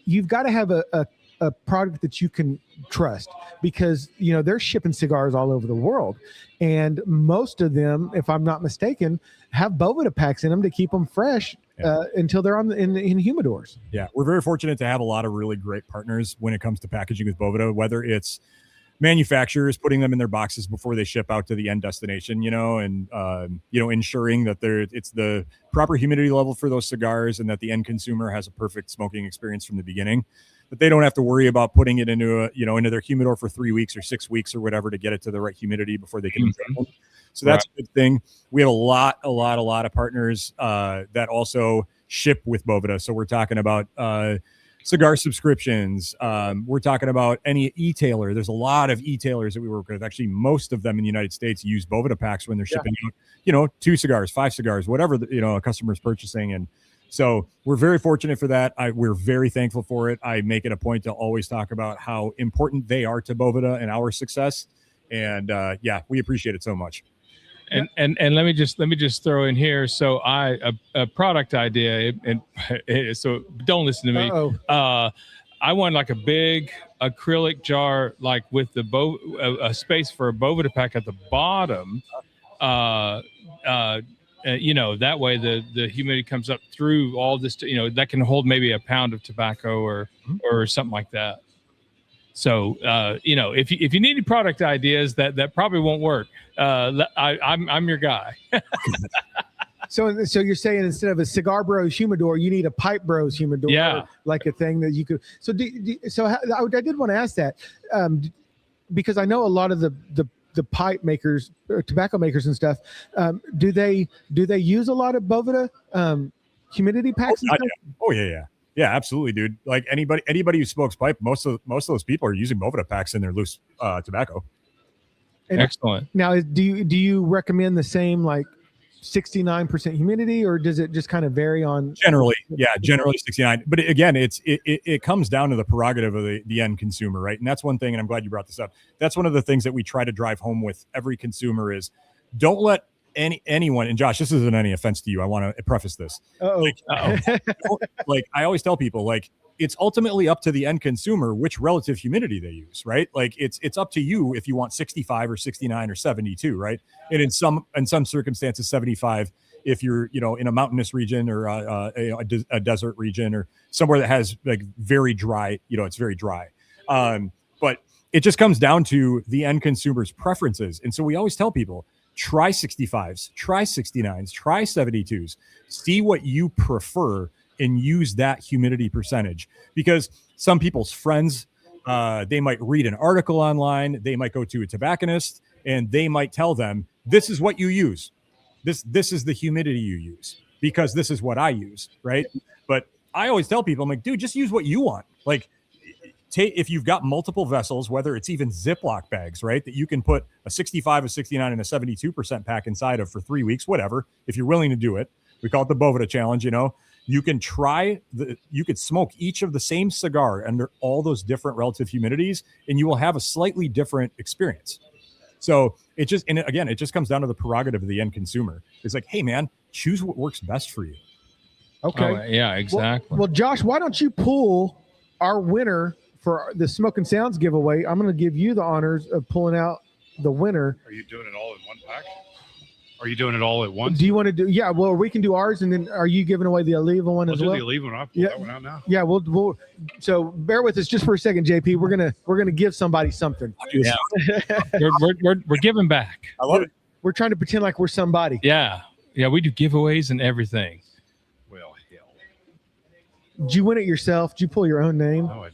A: you've got to have a a product that you can trust, because they're shipping cigars all over the world, and most of them, if I'm not mistaken, have Boveda packs in them to keep them fresh until they're in humidors.
D: Yeah, we're very fortunate to have a lot of really great partners when it comes to packaging with Boveda, whether it's manufacturers putting them in their boxes before they ship out to the end destination, and ensuring that it's the proper humidity level for those cigars, and that the end consumer has a perfect smoking experience from the beginning, that they don't have to worry about putting it into their humidor for 3 weeks or 6 weeks or whatever to get it to the right humidity before they can examine. So that's a good thing. We have a lot of partners that also ship with Boveda. So we're talking about cigar subscriptions. We're talking about any e-tailer. There's a lot of e-tailers that we work with. Actually, most of them in the United States use Boveda packs when they're shipping out, 2 cigars, 5 cigars, whatever a customer's purchasing. And so we're very fortunate for that. We're very thankful for it. I make it a point to always talk about how important they are to Boveda and our success. And we appreciate it so much.
B: And let me just throw in here. So a product idea, and so don't listen to me. I want like a big acrylic jar, like with a space for a Boveda pack at the bottom. That way the humidity comes up through all this. That can hold maybe a pound of tobacco or something like that. So, if you need any product ideas, that probably won't work. I'm your guy.
A: So you're saying instead of a Cigar Bros humidor, you need a Pipe Bros humidor, like a thing that you could. So I did want to ask that because I know a lot of the pipe makers, tobacco makers and stuff. Do they use a lot of Boveda humidity packs?
D: Yeah, absolutely, dude. Like anybody who smokes pipe, most of those people are using Boveda packs in their loose tobacco.
A: And
B: excellent.
A: Now, do you recommend the same, like 69% humidity, or does it just kind of vary on?
D: Generally 69. But again, it comes down to the prerogative of the end consumer, right? And that's one thing, and I'm glad you brought this up. That's one of the things that we try to drive home with every consumer is don't let anyone, and Josh, this isn't any offense to you, I want to preface this. Like I always tell people, like, it's ultimately up to the end consumer which relative humidity they use, right? Like it's up to you if you want 65 or 69 or 72, right? And in some circumstances 75 if you're in a mountainous region or a desert region or somewhere that has like very dry, it's very dry. But it just comes down to the end consumer's preferences. And so we always tell people, try 65s, try 69s, try 72s, see what you prefer and use that humidity percentage, because some people's friends, they might read an article online, they might go to a tobacconist and they might tell them, this is what you use. This is the humidity you use because this is what I use. Right. But I always tell people, I'm like, dude, just use what you want. Like, if you've got multiple vessels, whether it's even Ziploc bags, right, that you can put a 65, a 69, and a 72% pack inside of for 3 weeks, whatever, if you're willing to do it. We call it the Boveda challenge, you can you could smoke each of the same cigar under all those different relative humidities, and you will have a slightly different experience. So it just comes down to the prerogative of the end consumer. It's like, hey man, choose what works best for you.
A: Okay.
B: Yeah, exactly.
A: Well, Josh, why don't you pull our winner for the Smokin Sounds giveaway? I'm going to give you the honors of pulling out the winner.
F: Are you doing it all in one pack? Are you doing it all at once?
A: Do you want to do? Yeah, well, we can do ours, and then are you giving away the Oliva one as well?
F: I'll do the Oliva one. I'll pull that one out now.
A: Yeah, we'll. So bear with us just for a second, JP. We're gonna give somebody something.
B: Yeah, we're giving back.
D: I love it.
A: We're trying to pretend like we're somebody.
B: Yeah, we do giveaways and everything.
F: Well, hell.
A: Did you win it yourself? Did you pull your own name?
F: No,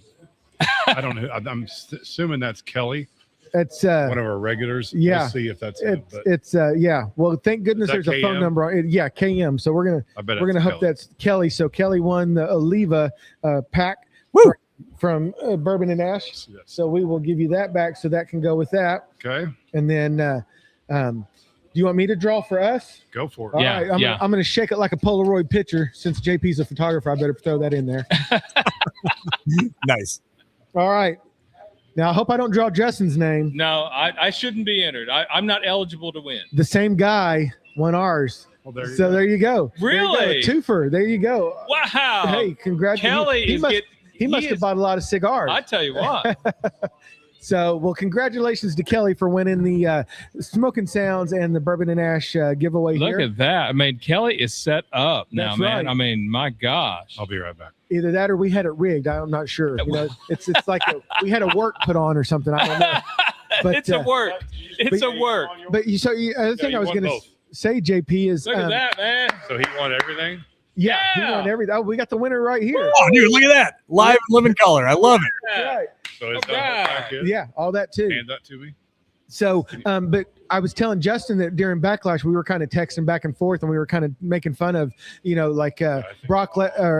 F: I don't know. I'm assuming that's Kelly.
A: It's
F: one of our regulars.
A: Yeah,
F: we'll see if that's him,
A: it's yeah. Well, thank goodness there's a phone number on it. Yeah, KM. So we're gonna hope that's Kelly. So Kelly won the Oliva pack from Bourbon and Ash. Yes. So we will give you that back, so that can go with that.
F: Okay.
A: And then, do you want me to draw for us?
F: Go for it.
A: All right, I'm gonna shake it like a Polaroid picture. Since JP's a photographer, I better throw that in there.
D: Nice.
A: All right. Now, I hope I don't draw Justin's name.
B: No, I shouldn't be entered. I'm not eligible to win.
A: The same guy won ours.
F: Well,
A: there you go.
B: Really?
A: There you go. Twofer. There you go.
B: Wow.
A: Hey, congratulations.
B: Kelly
A: He must have bought a lot of cigars.
B: I tell you what.
A: So, well, congratulations to Kelly for winning the Smokin Sounds and the Bourbon and Ash giveaway.
B: Look at that. I mean, Kelly is set up now,
A: That's
B: man.
A: right.
B: I mean, my gosh.
F: I'll be right back.
A: Either that or we had it rigged. I'm not sure. You know, it's like we had a work put on or something. I don't know. But
B: it's a work. It's a work.
A: But the other thing I was going to say, JP, is
B: Look at that, man.
F: So he won everything?
A: Yeah, he won everything. Oh, we got the winner right here.
D: Oh, dude, look at that. Live and living color. I love it.
B: Yeah.
A: Right.
F: So it's
B: Alright.
F: good.
A: Yeah, all that too.
F: Hand that to me.
A: So, but I was telling Justin that during Backlash, we were kind of texting back and forth, and we were kind of making fun of, like Braun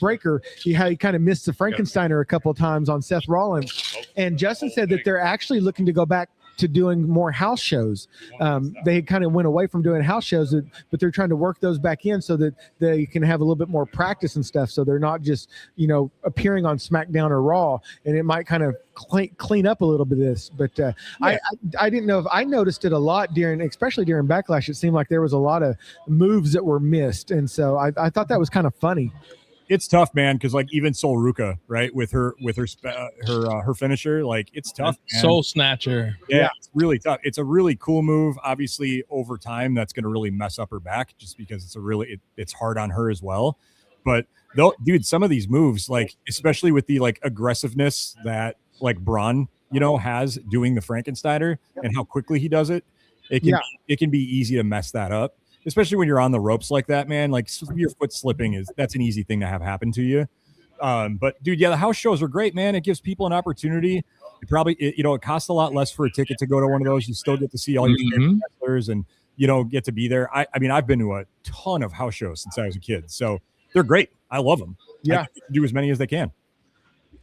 A: Breaker, how he kind of missed the Frankensteiner a couple of times on Seth Rollins. And Justin said that they're actually looking to go back to doing more house shows. They kind of went away from doing house shows, but they're trying to work those back in so that they can have a little bit more practice and stuff. So they're not just, appearing on SmackDown or Raw, and it might kind of clean up a little bit of this. But I didn't know if I noticed it a lot especially during Backlash. It seemed like there was a lot of moves that were missed. And so I thought that was kind of funny.
D: It's tough, man, because like even Sol Ruka, right, with her finisher, like it's tough. Man.
B: Soul Snatcher.
D: Yeah, it's really tough. It's a really cool move. Obviously, over time, that's going to really mess up her back, just because it's hard on her as well. But dude, some of these moves, like especially with the like aggressiveness that like Braun, has doing the Frankensteiner and how quickly he does it, it can be easy to mess that up. Especially when you're on the ropes like that, man, like your foot slipping that's an easy thing to have happen to you. But dude, the house shows are great, man. It gives people an opportunity. It costs a lot less for a ticket to go to one of those. You still get to see all your favorite wrestlers and, get to be there. I mean, I've been to a ton of house shows since I was a kid, so they're great. I love them.
A: Yeah.
D: Do as many as they can.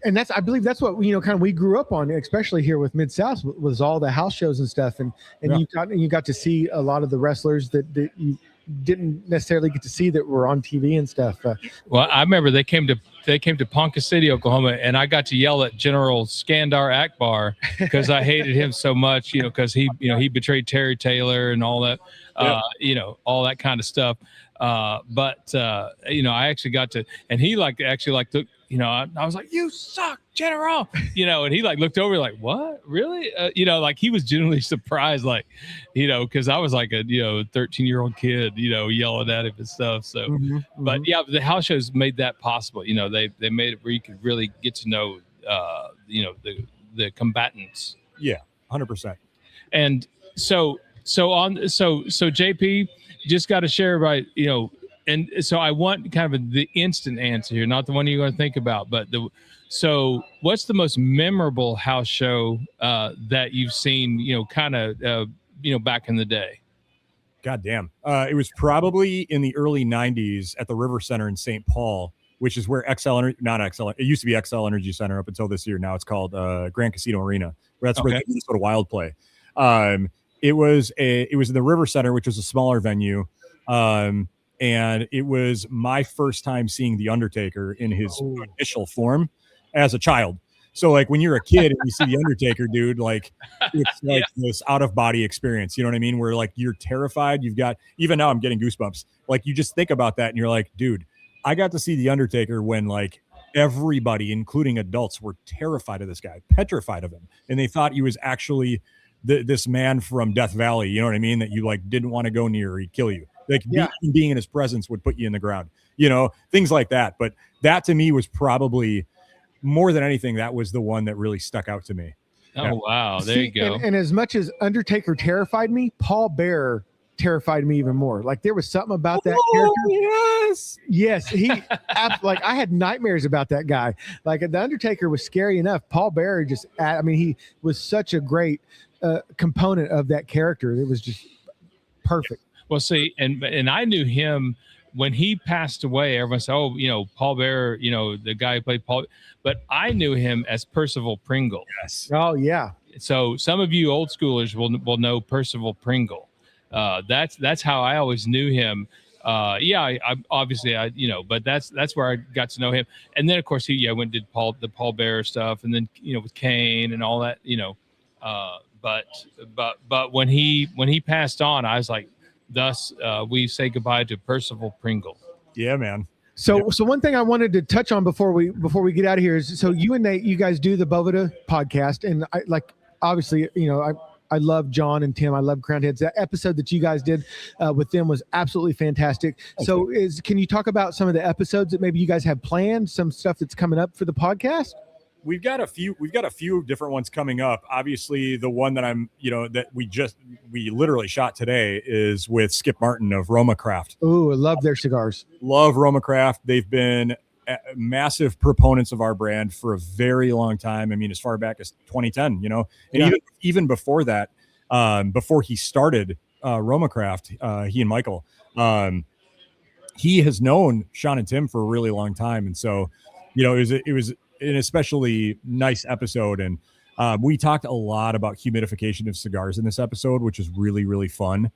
A: And I believe that's what kind of we grew up on, especially here with Mid-South, was all the house shows and stuff. And you got to see a lot of the wrestlers that you didn't necessarily get to see that were on TV and stuff.
B: Well, I remember they came to Ponca City, Oklahoma, and I got to yell at General Skandar Akbar because I hated him so much, because he betrayed Terry Taylor and all that, all that kind of stuff. But I actually got to, and he looked, I was like, "You suck, General," and he like looked over like, "What? Really?" Like he was genuinely surprised, like, because I was like a 13-year-old kid, yelling at him and stuff. So, but the house shows made that possible. They made it where you could really get to know, the combatants.
D: Yeah, 100%.
B: And so JP just got to share right, and so I want kind of the instant answer here, not the one you're going to think about, but so what's the most memorable house show that you've seen, back in the day?
D: God damn. It was probably in the early 90s at the River Center in St. Paul, which is where it used to be XL Energy Center up until this year. Now it's called Grand Casino Arena. That's where the Minnesota Wild play. It was in the River Center, which was a smaller venue. And it was my first time seeing The Undertaker in his initial form as a child. So like when you're a kid and you see The Undertaker, dude, like it's like this out of body experience. You know what I mean? Where like you're terrified. Even now I'm getting goosebumps. Like you just think about that and you're like, dude, I got to see The Undertaker when like everybody, including adults, were terrified of this guy, petrified of him. And they thought he was actually this man from Death Valley. You know what I mean? That you like didn't want to go near, he'd kill you. Like being in his presence would put you in the ground, things like that. But that to me was probably more than anything, that was the one that really stuck out to me.
B: Oh, wow. There you go.
A: And as much as Undertaker terrified me, Paul Bearer terrified me even more. Like there was something about that character. Yes. He like I had nightmares about that guy. Like the Undertaker was scary enough. Paul Bearer he was such a great component of that character. It was just perfect.
B: Well, see, and I knew him when he passed away. Everyone said, "Oh, Paul Bearer, the guy who played Paul." But I knew him as Percival Pringle.
D: Yes.
A: Oh yeah.
B: So some of you old schoolers will know Percival Pringle. That's how I always knew him. I obviously but that's where I got to know him. And then of course he went and did the Paul Bearer stuff, and then with Kane and all that. But when he passed on, I was like. Thus, we say goodbye to Percival Pringle.
D: Yeah, man.
A: So one thing I wanted to touch on before we get out of here is, so you and Nate, you guys do the Boveda podcast, and I obviously, I love John and Tim. I love Crowned Heads. That episode that you guys did with them was absolutely fantastic. So can you talk about some of the episodes that maybe you guys have planned, some stuff that's coming up for the podcast?
D: We've got a few different ones coming up. Obviously, the one that that we literally shot today is with Skip Martin of Romacraft.
A: Oh, I love their cigars.
D: Love Romacraft. They've been massive proponents of our brand for a very long time. I mean, as far back as 2010, and even before that, before he started Romacraft, he and Michael, he has known Sean and Tim for a really long time. And so, it was an especially nice episode. And we talked a lot about humidification of cigars in this episode, which is really, really fun.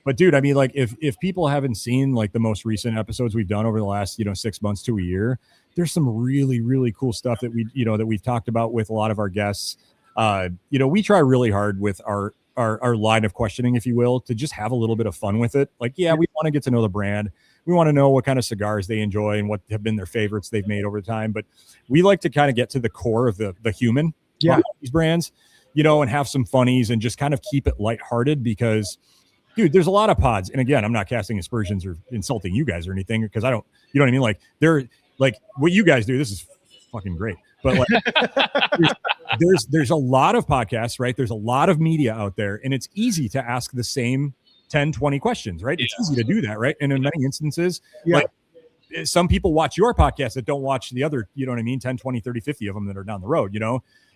D: But dude, I mean, like if people haven't seen like the most recent episodes we've done over the last, 6 months to a year, there's some really, really cool stuff that we've talked about with a lot of our guests. We try really hard with our line of questioning, if you will, to just have a little bit of fun with it. Like, we want to get to know the brand. We want to know what kind of cigars they enjoy and what have been their favorites they've made over time. But we like to kind of get to the core of the human behind these brands, and have some funnies and just kind of keep it lighthearted because, dude, there's a lot of pods. And again, I'm not casting aspersions or insulting you guys or anything because I don't, you know what I mean? Like they're like what you guys do. This is fucking great. But like there's a lot of podcasts, right? There's a lot of media out there, and it's easy to ask the same 10, 20 questions, right? It's easy to do that, right? And in many instances, like some people watch your podcast that don't watch the other, 10, 20, 30, 50 of them that are down the road,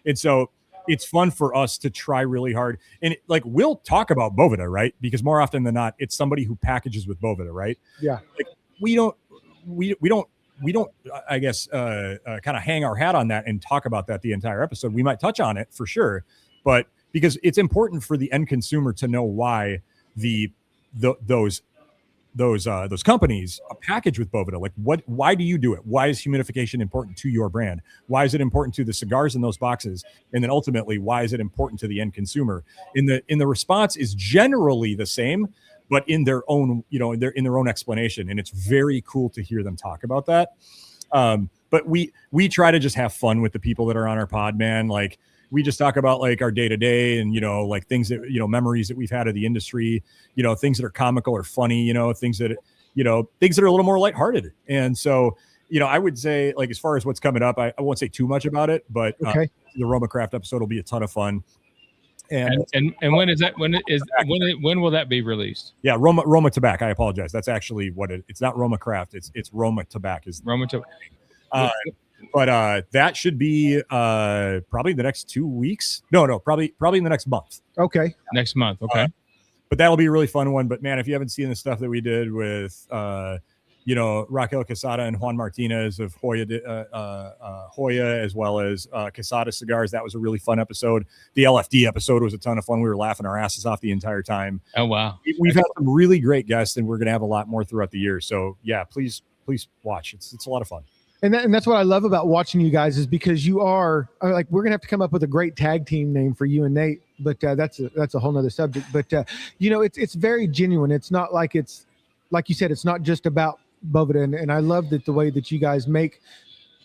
D: And so it's fun for us to try really hard. And we'll talk about Boveda, right? Because more often than not, it's somebody who packages with Boveda, right? Yeah. Like we don't, I guess, kind of hang our hat on that and talk about that the entire episode. We might touch on it for sure, but because it's important for the end consumer to know why those companies package with Boveda. Like why do you do it? Why is humidification important to your brand? Why is it important to the cigars in those boxes? And then ultimately, why is it important to the end consumer? In the response is generally the same, but in their own, in their own explanation. And it's very cool to hear them talk about that. But we try to just have fun with the people that are on our pod, man. Like we just talk about like our day to day and, like things that, memories that we've had of the industry, things that are comical or funny, things that are a little more lighthearted. And so, I would say like, as far as what's coming up, I won't say too much about it, but the Romacraft episode will be a ton of fun. And
B: when is that? When will that be released?
D: Yeah, Roma Tobacco. I apologize. That's actually what it's not Romacraft. It's Roma Tobacco.
B: Roma Tobacco.
D: But that should be probably the next 2 weeks. No, probably in the next month.
A: Okay.
B: Next month. Okay.
D: But that'll be a really fun one. But man, if you haven't seen the stuff that we did with Raquel Quesada and Juan Martinez of Hoya, as well as Quesada Cigars, that was a really fun episode. The LFD episode was a ton of fun. We were laughing our asses off the entire time.
B: Oh wow.
D: We've had some really great guests, and we're going to have a lot more throughout the year. So yeah, please watch. It's a lot of fun.
A: And that's what I love about watching you guys is because you are like, we're gonna have to come up with a great tag team name for you and Nate, but that's a whole nother subject. But it's very genuine. It's not like it's like you said, it's not just about Boveda, and I love that the way that you guys make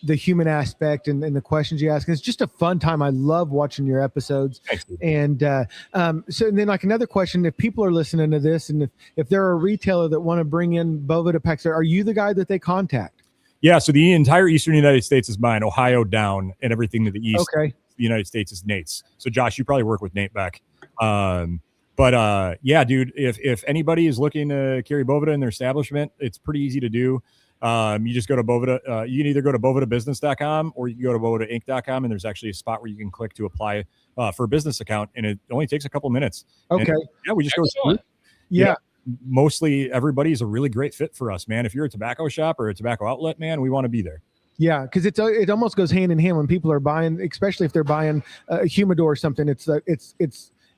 A: the human aspect and the questions you ask. And it's just a fun time. I love watching your episodes. And so then like another question, if people are listening to this and if they're a retailer that want to bring in Boveda packs, are you the guy that they contact?
D: Yeah, so the entire Eastern United States is mine, Ohio down, and everything to the east.
A: Okay.
D: The United States is Nate's. So Josh, you probably work with Nate back. But yeah, dude, if anybody is looking to carry Boveda in their establishment, it's pretty easy to do. You just go to Boveda. You can either go to bovedabusiness.com or you can go to bovedainc.com, and there's actually a spot where you can click to apply for a business account, and it only takes a couple minutes.
A: Okay.
D: And, yeah, we just go through.
A: Yeah.
D: Mostly everybody's a really great fit for us, man. If you're a tobacco shop or a tobacco outlet, man, we want to be there.
A: Yeah, because it almost goes hand in hand when people are buying, especially if they're buying a humidor or something. It's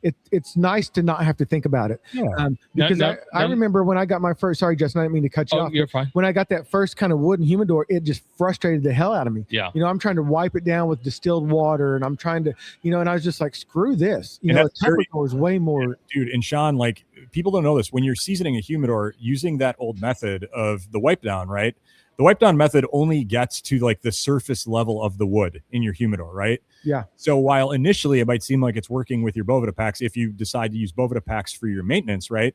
A: it's nice to not have to think about it.
D: Yeah.
A: Because I remember when I got my first, sorry, Justin, I didn't mean to cut you off.
B: You're fine.
A: When I got that first kind of wooden humidor, it just frustrated the hell out of me.
B: Yeah.
A: I'm trying to wipe it down with distilled water, and I'm trying to, and I was just like, screw this. A Tupperware is way more.
D: Dude, and Sean, like, people don't know this. When you're seasoning a humidor using that old method of the wipe down, right? The wipe down method only gets to like the surface level of the wood in your humidor, right?
A: Yeah.
D: So while initially it might seem like it's working with your Boveda packs, if you decide to use Boveda packs for your maintenance, right?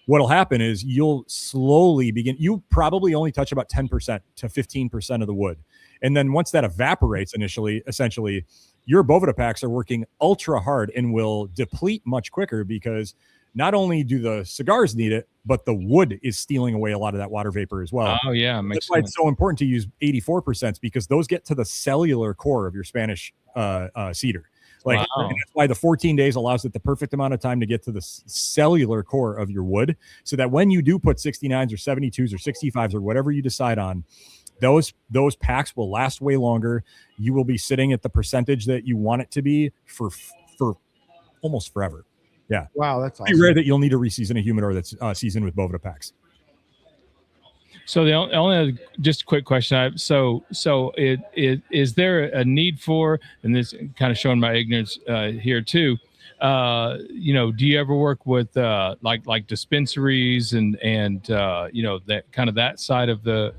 D: What'll happen is you'll slowly you probably only touch about 10% to 15% of the wood. And then once that evaporates essentially, your Boveda packs are working ultra hard and will deplete much quicker because not only do the cigars need it, but the wood is stealing away a lot of that water vapor as well.
B: Oh, yeah.
D: That's why it's so important to use 84% because those get to the cellular core of your Spanish cedar. Like, and that's why the 14 days allows it the perfect amount of time to get to the cellular core of your wood so that when you do put 69s or 72s or 65s or whatever you decide on, those packs will last way longer. You will be sitting at the percentage that you want it to be for almost forever. Yeah.
A: Wow, that's
D: pretty rare that you'll need to reseason a humidor that's seasoned with Boveda packs.
B: So the only just a quick question. Is there a need for, and this kind of showing my ignorance here too, do you ever work with like dispensaries and that kind of that side of the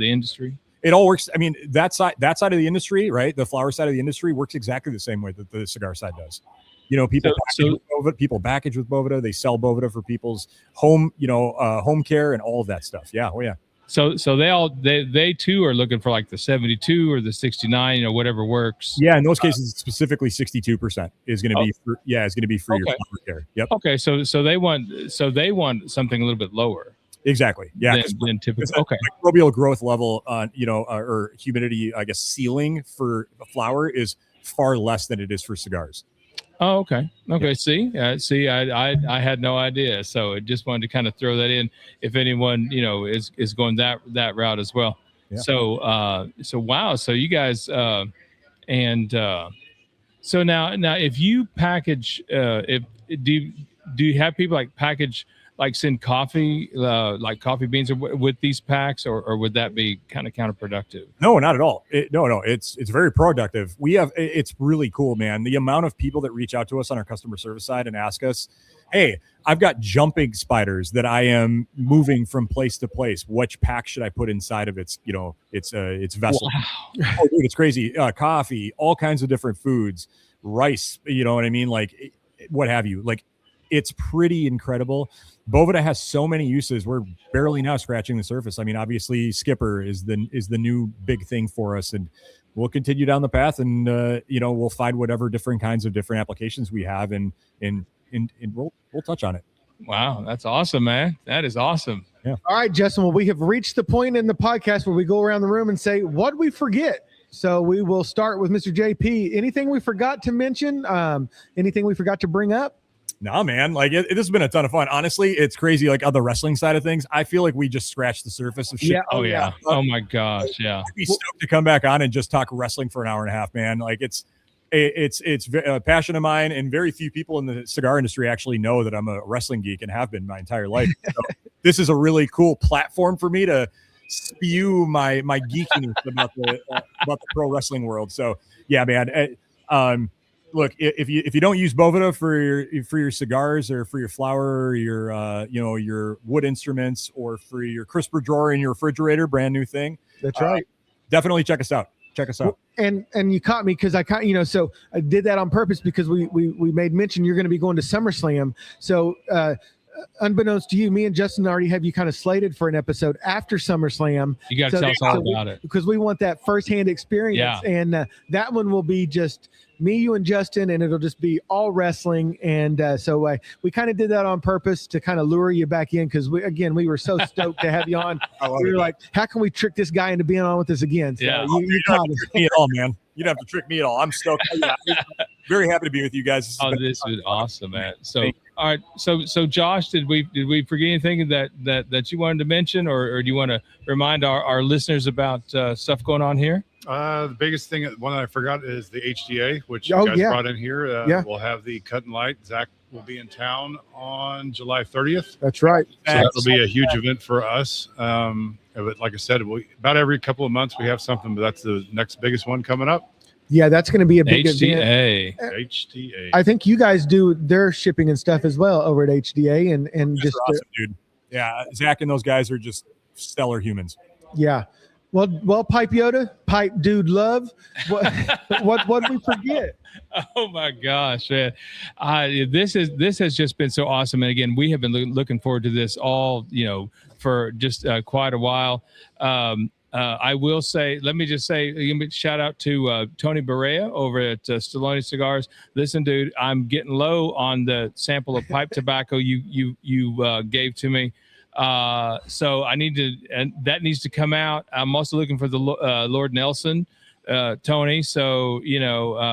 B: industry?
D: It all works. I mean, that side of the industry, right? The flower side of the industry works exactly the same way that the cigar side does. People package with Boveda. They sell Boveda for people's home, home care and all of that stuff. Yeah. Oh yeah.
B: So they too are looking for like the 72 or the 69, whatever works.
D: Yeah. In those cases, specifically 62% is going to be for, is going to be for your flower care. Yep.
B: Okay. So they want something a little bit lower.
D: Exactly. Yeah.
B: Than typical. Okay.
D: Microbial growth level or humidity, I guess, ceiling for a flower is far less than it is for cigars.
B: Oh, okay. Okay. Yeah. See, I had no idea. So I just wanted to kind of throw that in if anyone, is going that route as well. Yeah. So wow. So you guys, so now if you package, do you have people like package, like send coffee, like coffee beans with these packs, or would that be kind of counterproductive?
D: No, not at all. It's very productive. It's really cool, man. The amount of people that reach out to us on our customer service side and ask us, hey, I've got jumping spiders that I am moving from place to place. Which pack should I put inside of its vessel? Wow. Oh, dude, it's crazy. Coffee, all kinds of different foods, rice, you know what I mean? Like what have you, like, it's pretty incredible. Boveda has so many uses. We're barely now scratching the surface. I mean, obviously, Skipper is the new big thing for us, and we'll continue down the path, and we'll find whatever different kinds of different applications we have, and we'll touch on it.
B: Wow, that's awesome, man. That is awesome.
A: Yeah. All right, Justin. Well, we have reached the point in the podcast where we go around the room and say, "What we forget." So we will start with Mr. JP. Anything we forgot to mention? Anything we forgot to bring up?
D: No, man, like this has been a ton of fun. Honestly, it's crazy. Like on the wrestling side of things, I feel like we just scratched the surface of shit.
A: Yeah.
B: Oh yeah. Oh my gosh. Yeah.
D: I'd be stoked to come back on and just talk wrestling for an hour and a half, man. Like it's a passion of mine, and very few people in the cigar industry actually know that I'm a wrestling geek and have been my entire life. So this is a really cool platform for me to spew my geekiness about the pro wrestling world. So yeah, man. Look, if you don't use Boveda for your cigars or for your flower or your wood instruments or for your crisper drawer in your refrigerator, brand new thing.
A: That's right.
D: Definitely check us out. Well,
A: and you caught me because so I did that on purpose because we made mention you're going to be going to SummerSlam. So unbeknownst to you, me and Justin already have you kind of slated for an episode after SummerSlam.
B: You got to tell us all about it
A: because we want that firsthand experience. Yeah. And that one will be just me, you, and Justin, and it'll just be all wrestling. And so we kind of did that on purpose to kind of lure you back in because we were so stoked to have you on. We were like, how can we trick this guy into being on with us again? So
B: yeah,
D: you don't have to trick me at all, man. You don't have to trick me at all. I'm stoked. Very happy to be with you guys.
B: This is awesome, man. So all right, so Josh, did we forget anything that you wanted to mention, or do you want to remind our listeners about stuff going on here?
F: The biggest thing, one that I forgot, is the HDA, which
A: Oh,
F: you guys
A: yeah.
F: brought in here.
A: Yeah.
F: We'll have the cut and light. Zach will be in town on July 30th.
A: That's right.
F: So that'll be a huge event for us. But like I said, about every couple of months we have something, but that's the next biggest one coming up.
A: Yeah, that's going to be a big event.
B: HTA.
F: HDA.
A: I think you guys do their shipping and stuff as well over at HDA, and
D: That's
A: just
D: awesome, dude. Yeah, Zach and those guys are just stellar humans.
A: yeah. Well, Pipe Yoda, Pipe Dude Love. What did we forget?
B: Oh my gosh, man! This has just been so awesome, and again, we have been looking forward to this all for just quite a while. I will say, let me just say, shout out to Tony Barea over at Stallone Cigars. Listen, dude, I'm getting low on the sample of pipe tobacco you gave to me. So I need to, and that needs to come out. I'm also looking for the Lord Nelson, Tony. So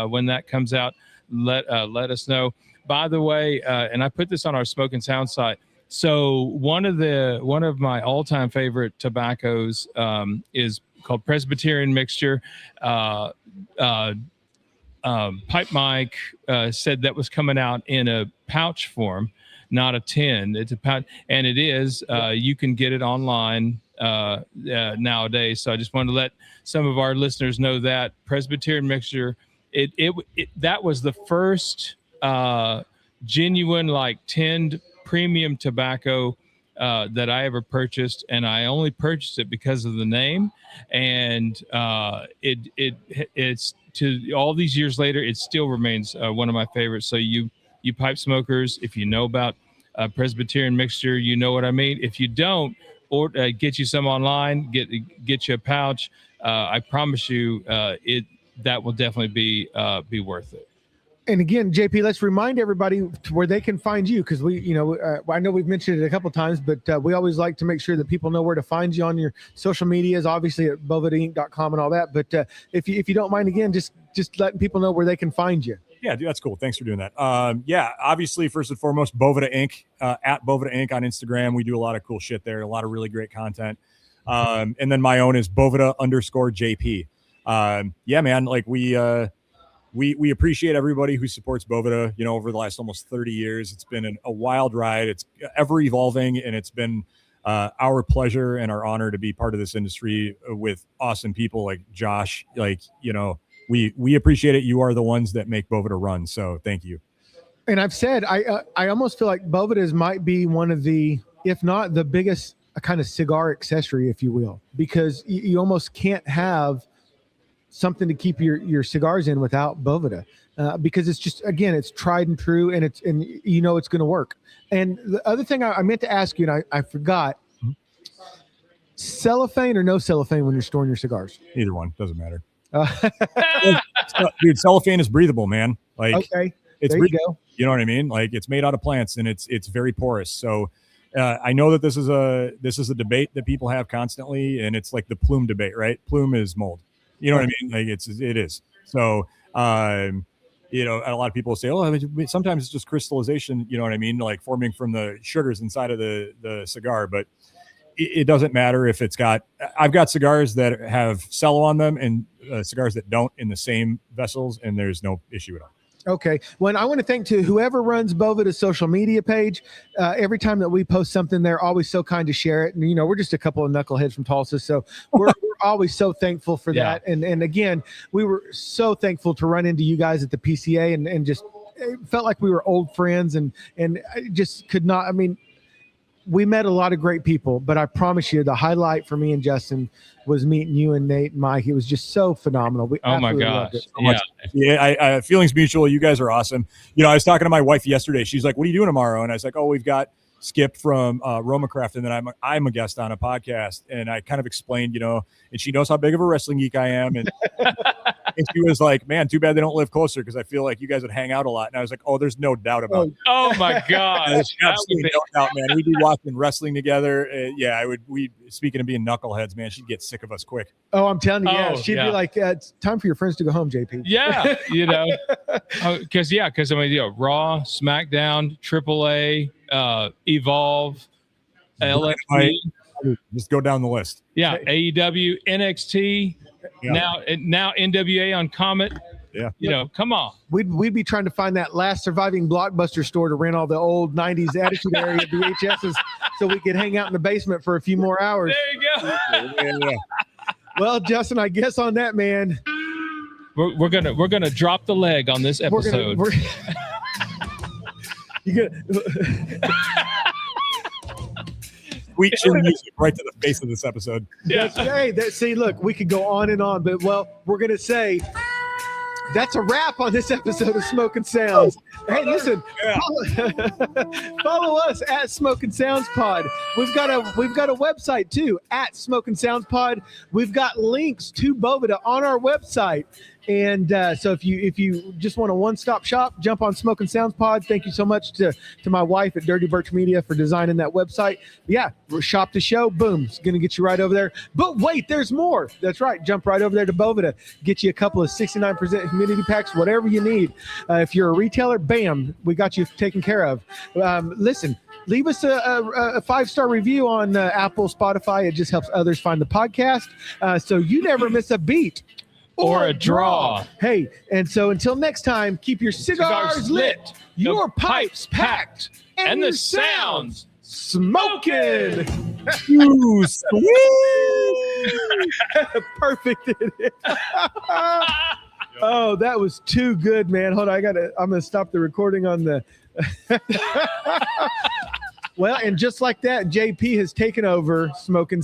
B: when that comes out, let us know. By the way, and I put this on our Smokin Sounds site. So one of my all-time favorite tobaccos is called Presbyterian Mixture. Pipe Mike said that was coming out in a pouch form, not a tin. It's a pouch, and it is. You can get it online nowadays. So I just wanted to let some of our listeners know that Presbyterian Mixture. That was the first genuine tinned premium tobacco that I ever purchased, and I only purchased it because of the name. And it's to all these years later, it still remains one of my favorites. So you pipe smokers, if you know about Presbyterian Mixture, you know what I mean. If you don't, or get you some online, get you a pouch. I promise you, that will definitely be worth it.
A: And again, JP, let's remind everybody where they can find you, because I know we've mentioned it a couple times, but we always like to make sure that people know where to find you on your social medias, obviously at bovedainc.com and all that. But if you don't mind, again, just letting people know where they can find you.
D: Yeah, dude, that's cool. Thanks for doing that. Obviously, first and foremost, Boveda Inc. At Boveda Inc. on Instagram. We do a lot of cool shit there, a lot of really great content. And then my own is Boveda_JP. Yeah, man, we appreciate everybody who supports Boveda, over the last almost 30 years. It's been a wild ride. It's ever evolving, and it's been our pleasure and our honor to be part of this industry with awesome people like Josh. We appreciate it. You are the ones that make Boveda run. So thank you.
A: And I've said, I almost feel like Boveda's might be one of the, if not the biggest kind of cigar accessory, if you will, because you almost can't have something to keep your cigars in without Boveda, because it's just, again, it's tried and true, and it's going to work. And the other thing I meant to ask you, and I forgot, cellophane or no cellophane when you're storing your cigars?
D: Either one, doesn't matter. Dude, cellophane is breathable, man.
A: Okay,
D: it's
A: there you go.
D: You know what I mean? It's made out of plants, and it's very porous. So I know that this is a debate that people have constantly, and it's like the plume debate, right? Plume is mold. You know what I mean? It is. So, a lot of people say, sometimes it's just crystallization, you know what I mean? Forming from the sugars inside of the cigar, but it doesn't matter if I've got cigars that have cello on them and cigars that don't in the same vessels, and there's no issue at all.
A: Okay. Well, I want to thank to whoever runs Boveda's social media page. Every time that we post something, they're always so kind to share it. And, we're just a couple of knuckleheads from Tulsa. So we're always so thankful for that. And again, we were so thankful to run into you guys at the PCA and just it felt like we were old friends and I just could not, we met a lot of great people, but I promise you the highlight for me and Justin was meeting you and Nate and Mike. It was just so phenomenal.
B: Oh my gosh.
D: I feelings mutual. You guys are awesome. I was talking to my wife yesterday. She's like, what are you doing tomorrow? And I was like, we've got Skip from Romacraft, and then I'm a guest on a podcast. And I kind of explained, and she knows how big of a wrestling geek I am. And, and she was like, man, too bad they don't live closer, because I feel like you guys would hang out a lot. And I was like, there's no doubt about it.
B: Oh my gosh.
D: There's absolutely no doubt, man. We'd be watching wrestling together. Speaking of being knuckleheads, man, she'd get sick of us quick.
A: Oh, I'm telling you, she'd be like, it's time for your friends to go home, JP.
B: Yeah, because Raw, SmackDown, AAA, Evolve, LXP.
D: Just go down the list.
B: Yeah, AEW, NXT. Now NWA on Comet.
D: Yeah.
B: You know, come on.
A: We'd be trying to find that last surviving Blockbuster store to rent all the old 90s Attitude Era VHSs so we could hang out in the basement for a few more hours.
B: There you go.
A: Well, Justin, I guess on that, man,
B: We're gonna drop the leg on this episode.
D: Sweet chin music right to the face of this episode.
B: Yeah.
A: See, look, we could go on and on, but we're gonna say that's a wrap on this episode of Smokin Sounds. Hey, listen, follow us at Smokin Sounds Pod. We've got a website too at Smokin Sounds Pod. We've got links to Boveda on our website. And so if you just want a one-stop shop, jump on Smokin Sounds Pod. Thank you so much to my wife at Dirty Birch Media for designing that website. Yeah, we're shop to show. Boom. It's going to get you right over there. But wait, there's more. That's right. Jump right over there to Boveda. Get you a couple of 69% humidity packs, whatever you need. If you're a retailer, bam, we got you taken care of. Listen, leave us a 5-star review on Apple, Spotify. It just helps others find the podcast. So you never miss a beat.
B: Or a draw.
A: Hey, and so until next time, keep your cigars lit, your pipes packed, and the sounds smoking.
D: Ooh, sweet.
A: Perfect. Oh, that was too good, man. Hold on, I'm gonna stop the recording on the. Well, and just like that, JP has taken over Smokin